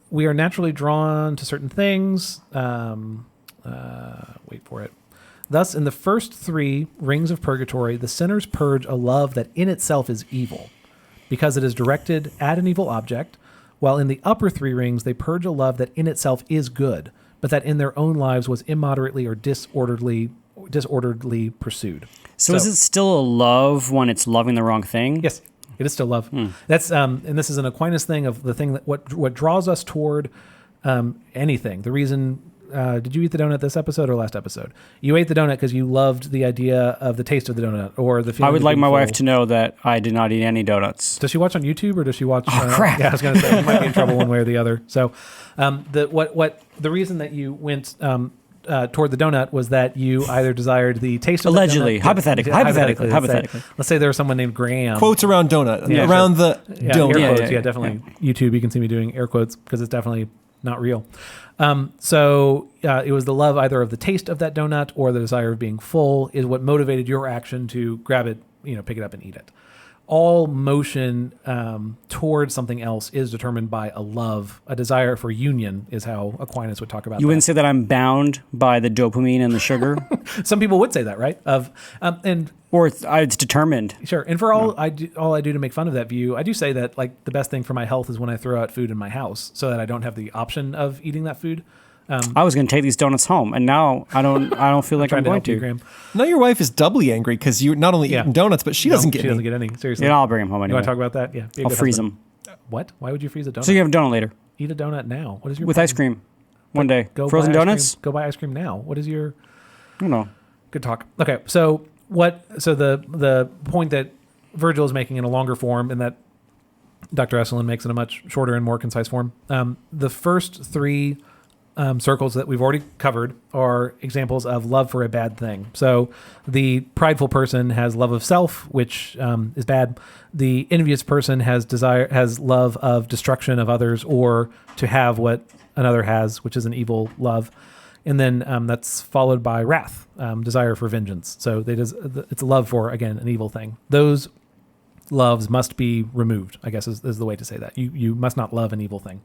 We are naturally drawn to certain things. Wait for it. Thus, in the first three rings of purgatory, the sinners purge a love that in itself is evil, because it is directed at an evil object, while in the upper three rings, they purge a love that in itself is good, but that in their own lives was immoderately or disorderly pursued. So is it still a love when it's loving the wrong thing? Yes, it is still love. That's and this is an Aquinas thing of the thing that what draws us toward anything. The reason. Did you eat the donut this episode or last episode? You ate the donut because you loved the idea of the taste of the donut or the feeling. I would like my wife to know that I did not eat any donuts. Does she watch on YouTube or does she watch? Oh, crap. Yeah, I was going to say you might be in trouble one way or the other. So, the reason that you went toward the donut was that you either desired the taste of allegedly, the donut, hypothetically. Let's say there was someone named Graham. Quotes around donut. Yeah, around sure. the donut. Air quotes. Yeah, definitely. Yeah. YouTube, you can see me doing air quotes because it's definitely not real. So it was the love either of the taste of that donut or the desire of being full is what motivated your action to grab it, pick it up and eat it. All motion towards something else is determined by a love, a desire for union is how Aquinas would talk about You wouldn't say that I'm bound by the dopamine and the sugar? Some people would say that, right? Or it's determined. Sure. And for all I do to make fun of that view, I do say that like the best thing for my health is when I throw out food in my house so that I don't have the option of eating that food. I was going to take these donuts home, and now I don't feel like I'm going to. Graham. Now your wife is doubly angry because you're not only eating donuts, but she doesn't get any. She doesn't get any. Seriously. Yeah, I'll bring them home anyway. You want to talk about that? Yeah. I'll freeze them. What? Why would you freeze a donut? So you have a donut later. Eat a donut now. What is your with problem? ice cream? One day. Frozen donuts? Go buy ice cream now. What is your? I don't know. Good talk. Okay, so the point that Virgil is making in a longer form, and that Dr. Esselin makes in a much shorter and more concise form. The first three circles that we've already covered are examples of love for a bad thing. So the prideful person has love of self, which is bad. The envious person has love of destruction of others or to have what another has, which is an evil love. And then that's followed by wrath, desire for vengeance. So it's a love for, again, an evil thing. Those loves must be removed, I guess is the way to say that. You must not love an evil thing.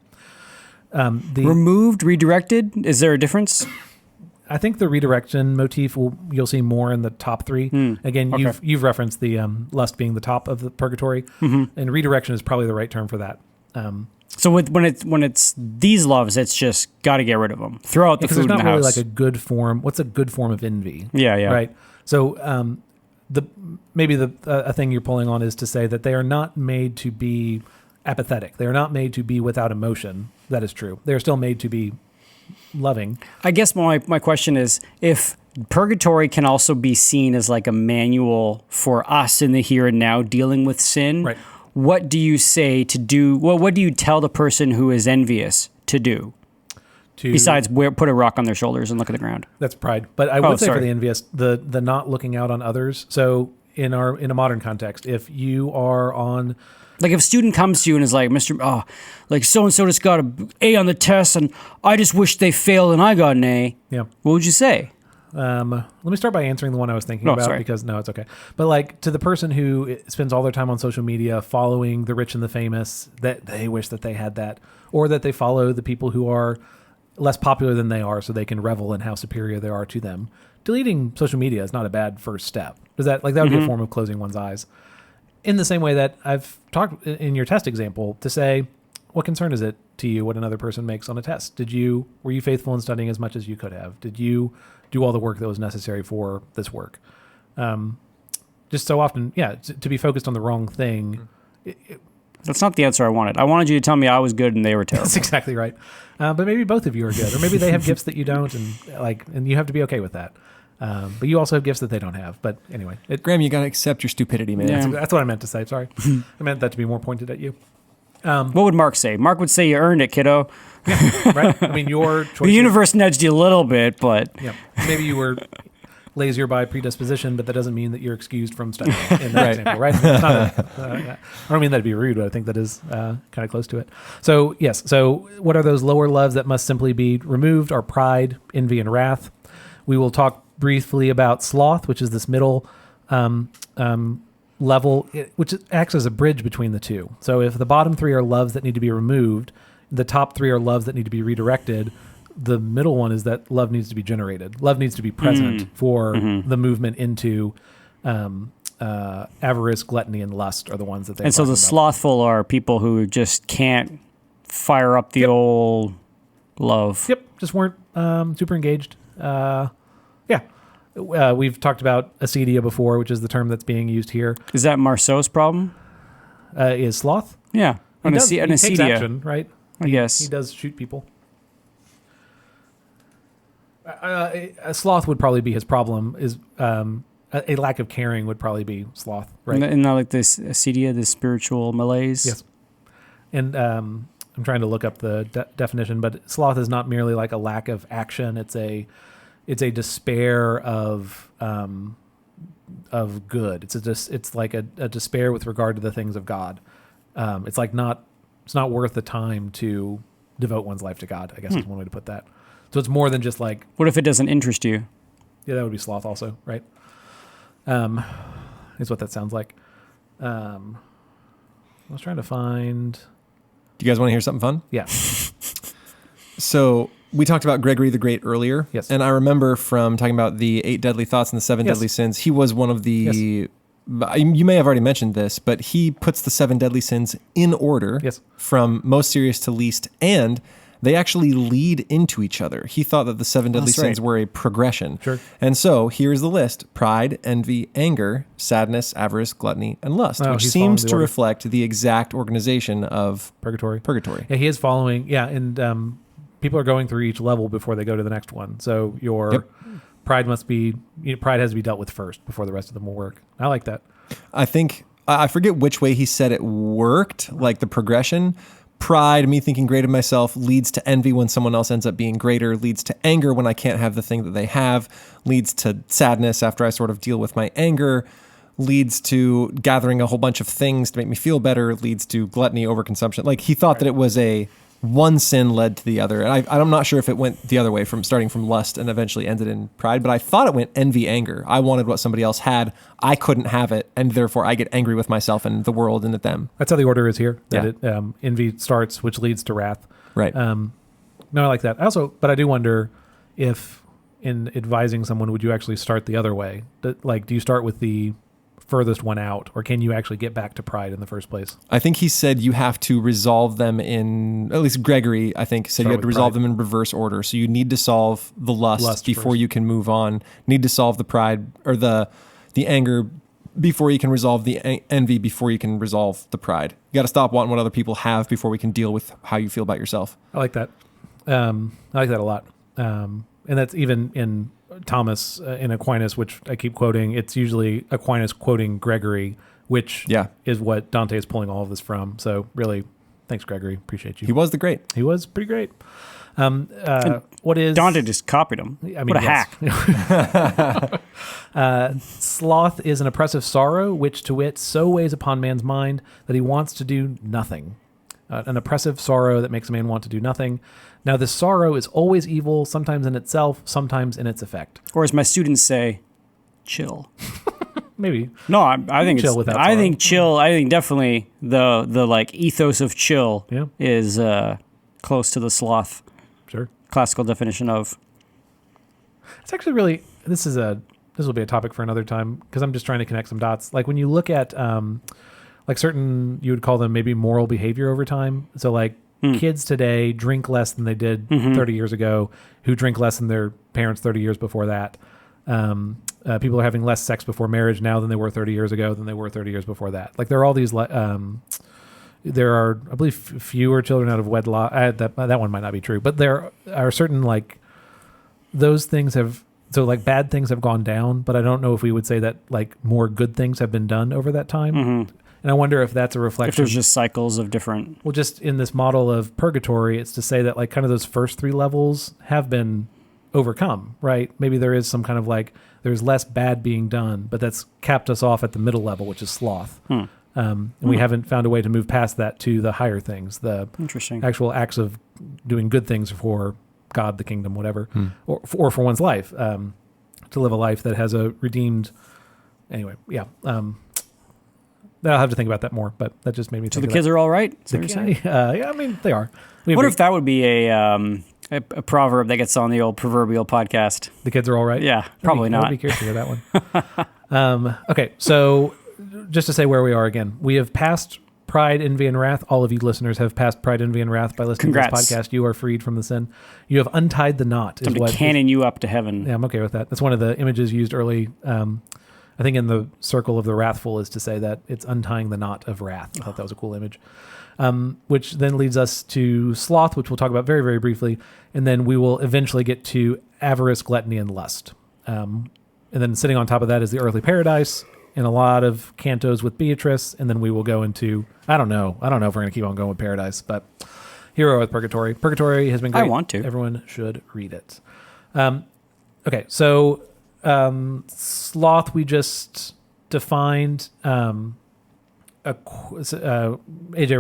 Removed, redirected? Is there a difference? I think the redirection motif you'll see more in the top three. Again, okay. you've referenced the lust being the top of the purgatory, and redirection is probably the right term for that. So when it's these loves, it's just got to get rid of them. Throw out the food in the house. There's not really like a good form. What's a good form of envy? Yeah. Right. So a thing you're pulling on is to say that they are not made to be apathetic. They are not made to be without emotion. That is true. They are still made to be loving. I guess my question is, if purgatory can also be seen as like a manual for us in the here and now dealing with sin, right. What do you say to do? Well, what do you tell the person who is envious to do? Besides put a rock on their shoulders and look at the ground. That's pride. But I would say for the envious, the not looking out on others. So in a modern context, if you are on... Like if a student comes to you and is like, like so-and-so just got an A on the test and I just wish they failed and I got an A. Yeah. What would you say? Let me start by answering the one I was thinking about because no, it's okay. But like to the person who spends all their time on social media following the rich and the famous, that they wish that they had that, or that they follow the people who are less popular than they are so they can revel in how superior they are to them. Deleting social media is not a bad first step. Does that would be a form of closing one's eyes? In the same way that I've talked in your test example to say, what concern is it to you what another person makes on a test? Were you faithful in studying as much as you could have? Did you do all the work that was necessary for this work? Just so often, to be focused on the wrong thing. That's not the answer I wanted. I wanted you to tell me I was good and they were terrible. That's exactly right. But maybe both of you are good, or maybe they have gifts that you don't, and you have to be okay with that. But you also have gifts that they don't have. But anyway, Graham, you got to accept your stupidity, man. Yeah. That's what I meant to say. Sorry, I meant that to be more pointed at you. What would Mark say? Mark would say you earned it, kiddo. Yeah, right. I mean, your choice. The universe nudged you a little bit, but maybe you were lazier by predisposition, but that doesn't mean that you're excused from studying in that example, right? It's not I don't mean that to be rude, but I think that is kind of close to it. So yes. So what are those lower loves that must simply be removed? Are pride, envy, and wrath. We will talk briefly about sloth, which is this middle level, which acts as a bridge between the two. So if the bottom three are loves that need to be removed, the top three are loves that need to be redirected. The middle one is that love needs to be generated. Love needs to be present for the movement into avarice, gluttony, and lust are the ones that they. And so the slothful are people who just can't fire up the old love. Yep, just weren't super engaged. We've talked about acedia before, which is the term that's being used here. Is that Marceau's problem? Is sloth? Yeah, he takes action, right? I guess he does shoot people. A sloth would probably be his problem. Is a lack of caring would probably be sloth, right? And not like this acedia, this spiritual malaise. Yes. And I'm trying to look up the definition, but sloth is not merely like a lack of action. It's a despair of good. It's like a despair with regard to the things of God. It's not worth the time to devote one's life to God, I guess is one way to put that. So it's more than just like... What if it doesn't interest you? Yeah, that would be sloth also, right? Is what that sounds like. I was trying to find... Do you guys want to hear something fun? Yeah. So we talked about Gregory the Great earlier. Yes. And I remember from talking about the 8 deadly thoughts and the 7 deadly sins, he was one of the... Yes. You may have already mentioned this, but he puts the 7 deadly sins in order from most serious to least, and they actually lead into each other. He thought that the 7 deadly sins were a progression. Sure. And so here's the list: pride, envy, anger, sadness, avarice, gluttony, and lust, which seems to reflect the exact organization of Purgatory. Purgatory. Yeah, he is following, and people are going through each level before they go to the next one. So your pride has to be dealt with first before the rest of them will work. I like that. I think, I forget which way he said it worked, like the progression. Pride, me thinking great of myself, leads to envy when someone else ends up being greater, leads to anger when I can't have the thing that they have, leads to sadness after I sort of deal with my anger, leads to gathering a whole bunch of things to make me feel better, leads to gluttony, overconsumption. Like he thought that it was one sin led to the other. And I'm not sure if it went the other way, from starting from lust and eventually ended in pride, but I thought it went envy, anger. I wanted what somebody else had. I couldn't have it. And therefore I get angry with myself and the world and at them. That's how the order is here. That envy starts, which leads to wrath. Right. No, I like that. But I do wonder if in advising someone, would you actually start the other way? Do you start with the furthest one out, or can you actually get back to pride in the first place? I think he said you have to resolve them in, at least Gregory, I think, said you had to resolve them in reverse order. So you need to solve the lust before you can move on. Need to solve the pride or the anger before you can resolve the envy, before you can resolve the pride. You got to stop wanting what other people have before we can deal with how you feel about yourself. I like that. I like that a lot. And that's even in Thomas in Aquinas, which I keep quoting. It's usually Aquinas quoting Gregory, which is what Dante is pulling all of this from. So really, thanks, Gregory. Appreciate you. He was the great. He was pretty great. What is Dante just copied him? I mean, what a hack. Sloth is an oppressive sorrow, which to wit so weighs upon man's mind that he wants to do nothing. An oppressive sorrow that makes a man want to do nothing. Now, this sorrow is always evil, sometimes in itself, sometimes in its effect. Or as my students say, chill. Maybe. No, I think chill without sorrow. I think chill. I think definitely the like ethos of chill is close to the sloth. Sure. Classical definition of. It's actually really. This will be a topic for another time because I'm just trying to connect some dots. Like when you look at like certain, you would call them maybe moral behavior over time. So like kids today drink less than they did 30 years ago, who drink less than their parents 30 years before that. People are having less sex before marriage now than they were 30 years ago than they were 30 years before that. Like there are all these, there are, I believe, fewer children out of wedlock. That one might not be true, but there are certain like those things have, so like bad things have gone down, but I don't know if we would say that like more good things have been done over that time. And I wonder if that's a reflection. If there's just cycles of different. Well, just in this model of purgatory, it's to say that like kind of those first three levels have been overcome, right? Maybe there is some kind of like, there's less bad being done, but that's capped us off at the middle level, which is sloth. And we haven't found a way to move past that to the higher things, the actual acts of doing good things for God, the kingdom, whatever, or for one's life, to live a life that has a redeemed. Anyway, yeah. I'll have to think about that more, but that just made me think. So the kids are all right? Yeah, I mean, they are. What if that would be a proverb that gets on the old proverbial podcast? The kids are all right? Yeah, probably not. I'd be curious to hear that one. Okay, so just to say where we are again, we have passed pride, envy, and wrath. All of you listeners have passed pride, envy, and wrath by listening to this podcast. You are freed from the sin. You have untied the knot. Time to cannon you up to heaven. Yeah, I'm okay with that. That's one of the images used early. I think in the circle of the wrathful is to say that it's untying the knot of wrath. I thought that was a cool image. Which then leads us to sloth, which we'll talk about very, very briefly. And then we will eventually get to avarice, gluttony, and lust. And then sitting on top of that is the earthly paradise and a lot of cantos with Beatrice. And then we will go into, I don't know if we're going to keep on going with paradise, but here we are with Purgatory. Purgatory has been great. I want to. Everyone should read it. Okay, so sloth we just defined. AJ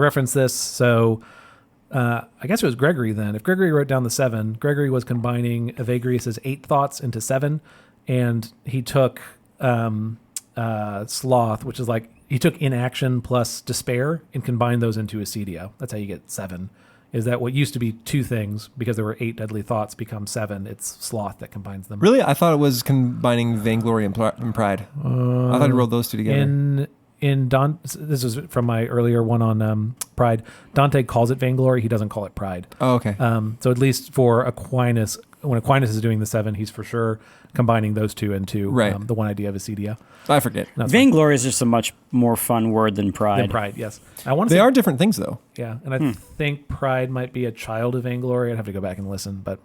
referenced this, so I guess it was Gregory then. If Gregory wrote down the 7, Gregory was combining Evagrius's 8 thoughts into 7, and he took sloth, which is like he took inaction plus despair and combined those into acedia. That's how you get 7. Is that what used to be 2 things, because there were 8 deadly thoughts, become 7. It's sloth that combines them. Really? I thought it was combining vainglory and pride. I thought he rolled those 2 together. In Dante, this is from my earlier one on pride. Dante calls it vainglory. He doesn't call it pride. Oh, okay. So at least for Aquinas, when Aquinas is doing the 7, he's for sure combining those 2 into the one idea of acedia. I forget. Vainglory is just a much more fun word than pride. Yes. They are different things, though. Yeah, and I think pride might be a child of vainglory. I'd have to go back and listen, but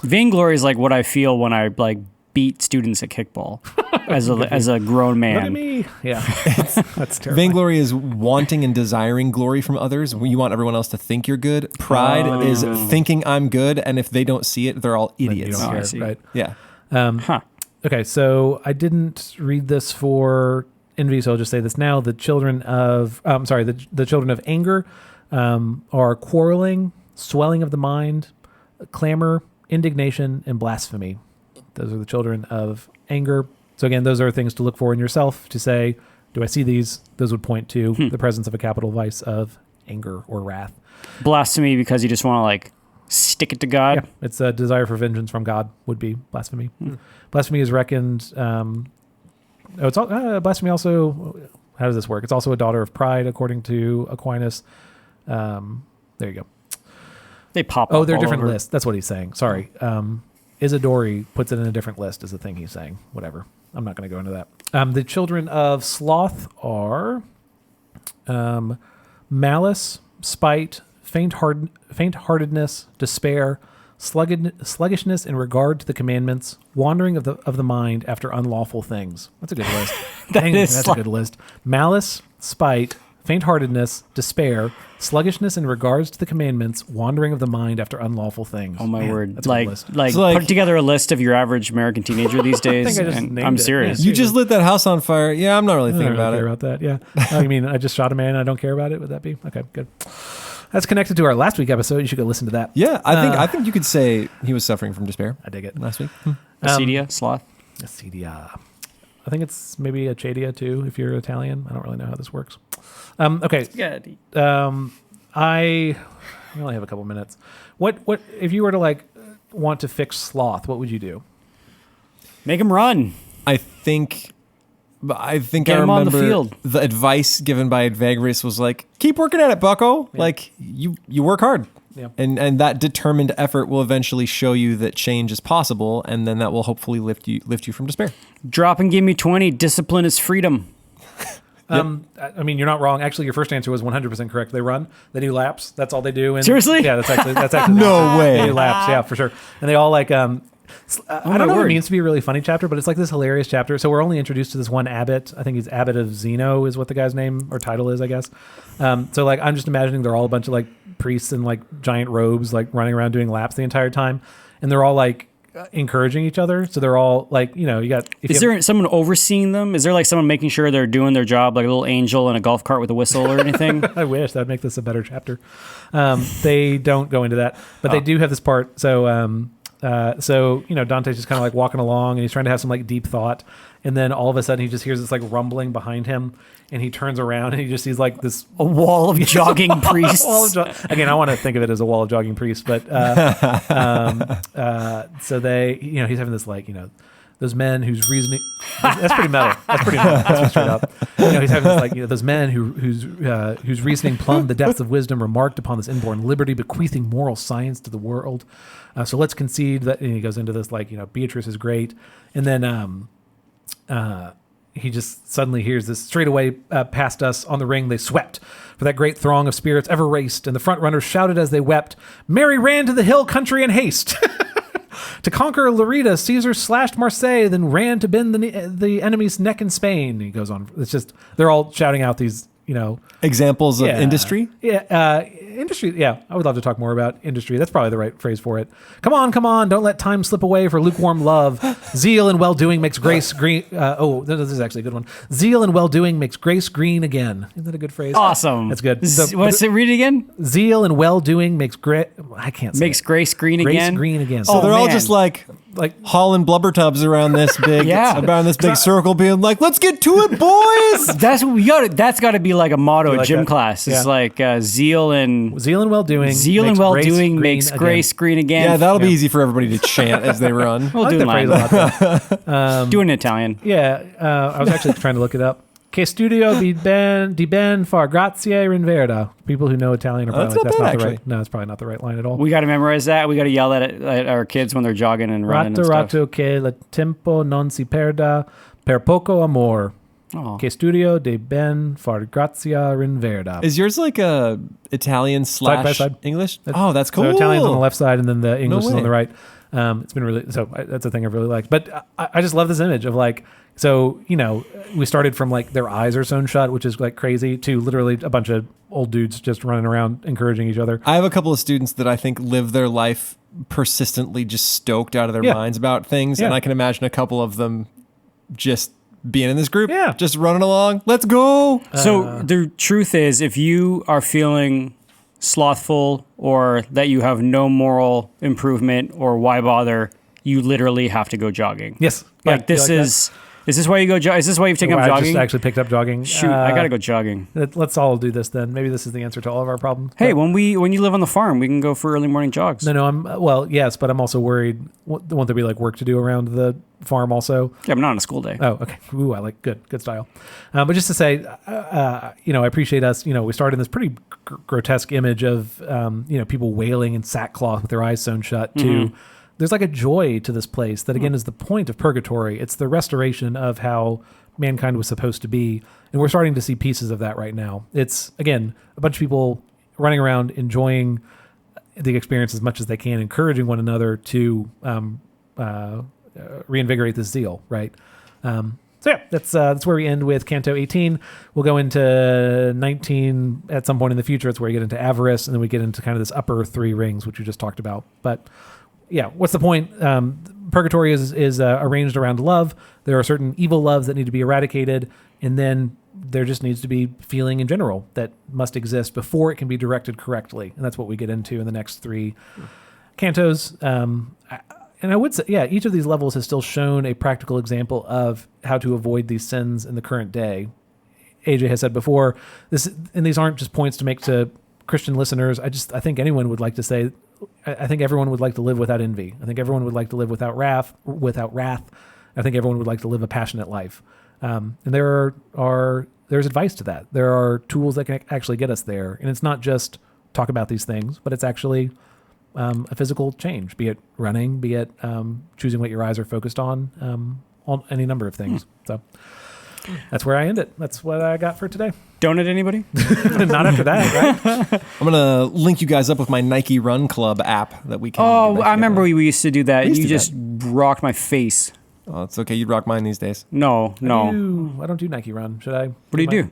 vainglory is like what I feel when I like beat students at kickball as a grown man. Look at me. Yeah, that's terrible. Vainglory is wanting and desiring glory from others. You want everyone else to think you're good. Pride is thinking I'm good, and if they don't see it, they're all idiots. You don't care, right? Yeah. Okay, so I didn't read this for envy, so I'll just say this now. The children of, the children of anger are quarreling, swelling of the mind, clamor, indignation, and blasphemy. Those are the children of anger. So again, those are things to look for in yourself to say, do I see these? Those would point to the presence of a capital vice of anger or wrath. Blasphemy because you just want to like stick it to God. Yeah, it's a desire for vengeance from God would be blasphemy. Blasphemy is reckoned. Blasphemy also. How does this work? It's also a daughter of pride, according to Aquinas. There you go. They pop. Oh, they're different lists. That's what he's saying. Sorry. Isidori puts it in a different list is the thing he's saying. Whatever. I'm not going to go into that. The children of sloth are malice, spite, faint-heartedness, despair, sluggishness in regard to the commandments, wandering of the mind after unlawful things. That's a good list. That's a good list. Malice, spite, faint-heartedness, despair, sluggishness in regards to the commandments, wandering of the mind after unlawful things. Oh my word! That's a good list. Put together a list of your average American teenager these days. I'm serious. You just lit that house on fire. Yeah, I'm not really thinking about it. About that. Yeah. Oh, you mean I just shot a man and I don't care about it? Would that be okay? Good. That's connected to our last week episode. You should go listen to that. Yeah, I think you could say he was suffering from despair. I dig it. Last week. Acedia, Sloth. Acedia. I think it's maybe Acedia too, if you're Italian. I don't really know how this works. Okay. I only have a couple minutes. What if you were to like want to fix Sloth, what would you do? Make him run. I think Get I him on remember the field. the advice given by Advagris was like, keep working at it, bucko. Yeah. Like you work hard. Yeah. And that determined effort will eventually show you that change is possible, and then that will hopefully lift you from despair. Drop and give me 20. Discipline is freedom. I mean, you're not wrong. Actually, your first answer was 100% correct. They run. They do laps. That's all they do. And Seriously? Yeah, that's actually No way. They do laps. Yeah, for sure. And they all like I don't know what it means to be a really funny chapter, but it's like this hilarious chapter. So we're only introduced to this one abbot. I think he's Abbot of Zeno is what the guy's name or title is, I guess. So like I'm just imagining they're all a bunch of like priests in like giant robes, like running around doing laps the entire time, and they're all like encouraging each other. So they're all like, you got. Is there someone overseeing them? Is there like someone making sure they're doing their job, like a little angel in a golf cart with a whistle or anything? I wish that'd make this a better chapter. They don't go into that, but they do have this part. So Dante's just kind of like walking along and he's trying to have some like deep thought. And then all of a sudden he just hears this like rumbling behind him and he turns around and he just sees like this A wall of jogging priests. Again, I want to think of it as a wall of jogging priests, but so they, he's having this like, those men whose reasoning, that's pretty metal. That's pretty metal. That's straight up. He's having this like, those men whose reasoning plumbed the depths of wisdom remarked upon this inborn liberty, bequeathing moral science to the world. So let's concede that, and he goes into this like, Beatrice is great. And then he just suddenly hears this straightaway past us on the ring. They swept, for that great throng of spirits ever raced, and the front runners shouted as they wept, Mary ran to the hill country in haste. To conquer Lerida, Caesar slashed Marseille, then ran to bend the enemy's neck in Spain. He goes on. It's just, they're all shouting out these, Examples of industry? Yeah, industry. Yeah, I would love to talk more about industry. That's probably the right phrase for it. Come on, don't let time slip away for lukewarm love. Zeal and well-doing makes grace green. This is actually a good one. Zeal and well-doing makes grace green again. Isn't that a good phrase? Awesome. That's good. What's it? Read it again. Zeal and well-doing makes I can't say Makes grace green again. Grace green again. So they're all man. just like hauling blubber tubs around this big, circle, being like, "Let's get to it, boys!" That's what we got. That's got to be like a motto at gym that? class. It's Yeah. like zeal and well-doing makes grace green again. Yeah, that'll be easy for everybody to chant as they run. We'll I do like it that phrase a lot, though. Do it in Italian. Yeah, I was actually trying to look it up. Che studio di ben far grazie rinverda. People who know Italian are probably That's not bad, the actually. right. No, it's probably not the right line at all. We got to memorize that. We got to yell at our kids when they're jogging and running and stuff. Rato che il tempo non si perda per poco amor. Oh. Che studio di ben far grazia rinverda. Is yours like a Italian Side by / side. English? Oh, that's cool. So Italian's on the left side and then the English is on way. the right. It's been really, that's a thing I've really liked. But I just love this image of like, so, we started from like their eyes are sewn shut, which is like crazy, to literally a bunch of old dudes just running around encouraging each other. I have a couple of students that I think live their life persistently just stoked out of their minds about things. Yeah. And I can imagine a couple of them just being in this group, Yeah. just running along. Let's go. So the truth is, if you are feeling slothful or that you have no moral improvement or why bother, you literally have to go jogging. Yes. Like Yeah, this you like is this why you go is this why you've taken up I jogging? just actually picked up jogging. Shoot, I got to go jogging. Let's all do this then. Maybe this is the answer to all of our problems. Hey, But- when you live on the farm, we can go for early morning jogs. No, yes, but I'm also worried. Won't there be like work to do around the farm also? Yeah, but not on a school day. Oh, okay. Ooh, I like good style. But just to say, I appreciate us. We started in this pretty grotesque image of, people wailing in sackcloth with their eyes sewn shut. To there's like a joy to this place that again is the point of Purgatory. It's the restoration of how mankind was supposed to be, and we're starting to see pieces of that right now. It's again a bunch of people running around enjoying the experience as much as they can, encouraging one another to reinvigorate this zeal, right? So yeah, that's where we end with Canto 18. We'll go into 19 at some point in the future. It's where we get into avarice, and then we get into kind of this upper three rings, which we just talked about. But yeah, what's the point? Purgatory is arranged around love. There are certain evil loves that need to be eradicated, and then there just needs to be feeling in general that must exist before it can be directed correctly. And that's what we get into in the next 3 cantos. And I would say, each of these levels has still shown a practical example of how to avoid these sins in the current day. AJ has said before, these aren't just points to make to Christian listeners. I think anyone would like to say, I think everyone would like to live without envy. I think everyone would like to live without wrath. I think everyone would like to live a passionate life. And there's advice to that. There are tools that can actually get us there. And it's not just talk about these things, but it's actually a physical change, be it running, be it choosing what your eyes are focused on any number of things. So that's where I end it. That's what I got for today. Donate anybody? Not after that, right? I'm going to link you guys up with my Nike Run Club app that we can. Oh, I remember we used to do that. You just rocked my face. Oh, it's okay. You'd rock mine these days. No. I don't do Nike Run. Should I? What do you do?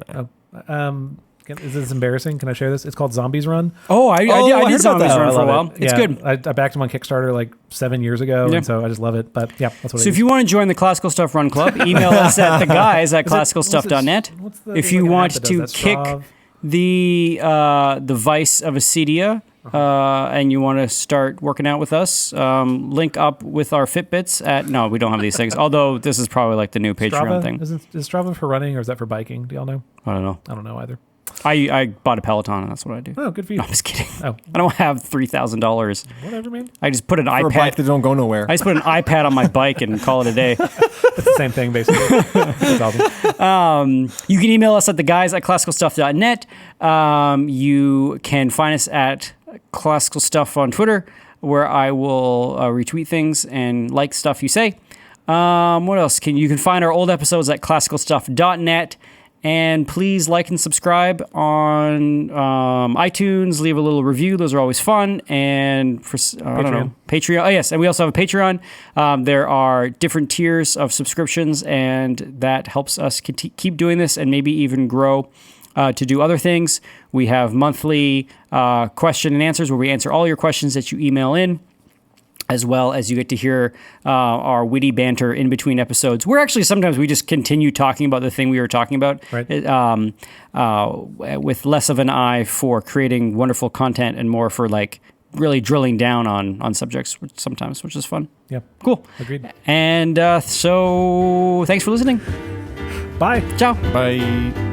Is this embarrassing? Can I share this? It's called Zombies Run. Oh, I did Zombies Run for a while. It's good. I backed them on Kickstarter like 7 years ago, and so I just love it. But yeah, that's what. So if you want to join the Classical Stuff Run Club, email us at theguys@classicalstuff.net. If you want to kick the vice of acedia and you want to start working out with us, link up with our Fitbits at. No, we don't have these things. Although this is probably like the new Patreon thing. Is Strava for running or is that for biking? Do y'all know? I don't know. I don't know either. I bought a Peloton and that's what I do. Oh, good for you. No, I'm just kidding. Oh. I don't have $3,000. Whatever, man. I just put an iPad. For a bike that don't go nowhere. I just put an iPad on my bike and call it a day. It's the same thing, basically. That's awesome. You can email us at theguys@classicalstuff.net. You can find us at Classical Stuff on Twitter, where I will retweet things and like stuff you say. What else? You can find our old episodes at classicalstuff.net. And please like and subscribe on iTunes. Leave a little review. Those are always fun. And for Patreon. Oh, yes. And we also have a Patreon. There are different tiers of subscriptions, and that helps us keep doing this and maybe even grow to do other things. We have monthly question and answers where we answer all your questions that you email in, as well as you get to hear our witty banter in between episodes. We're actually, sometimes we just continue talking about the thing we were talking about, right. With less of an eye for creating wonderful content and more for like really drilling down on subjects which is fun. Yeah. Cool. Agreed. And so thanks for listening. Bye. Ciao. Bye.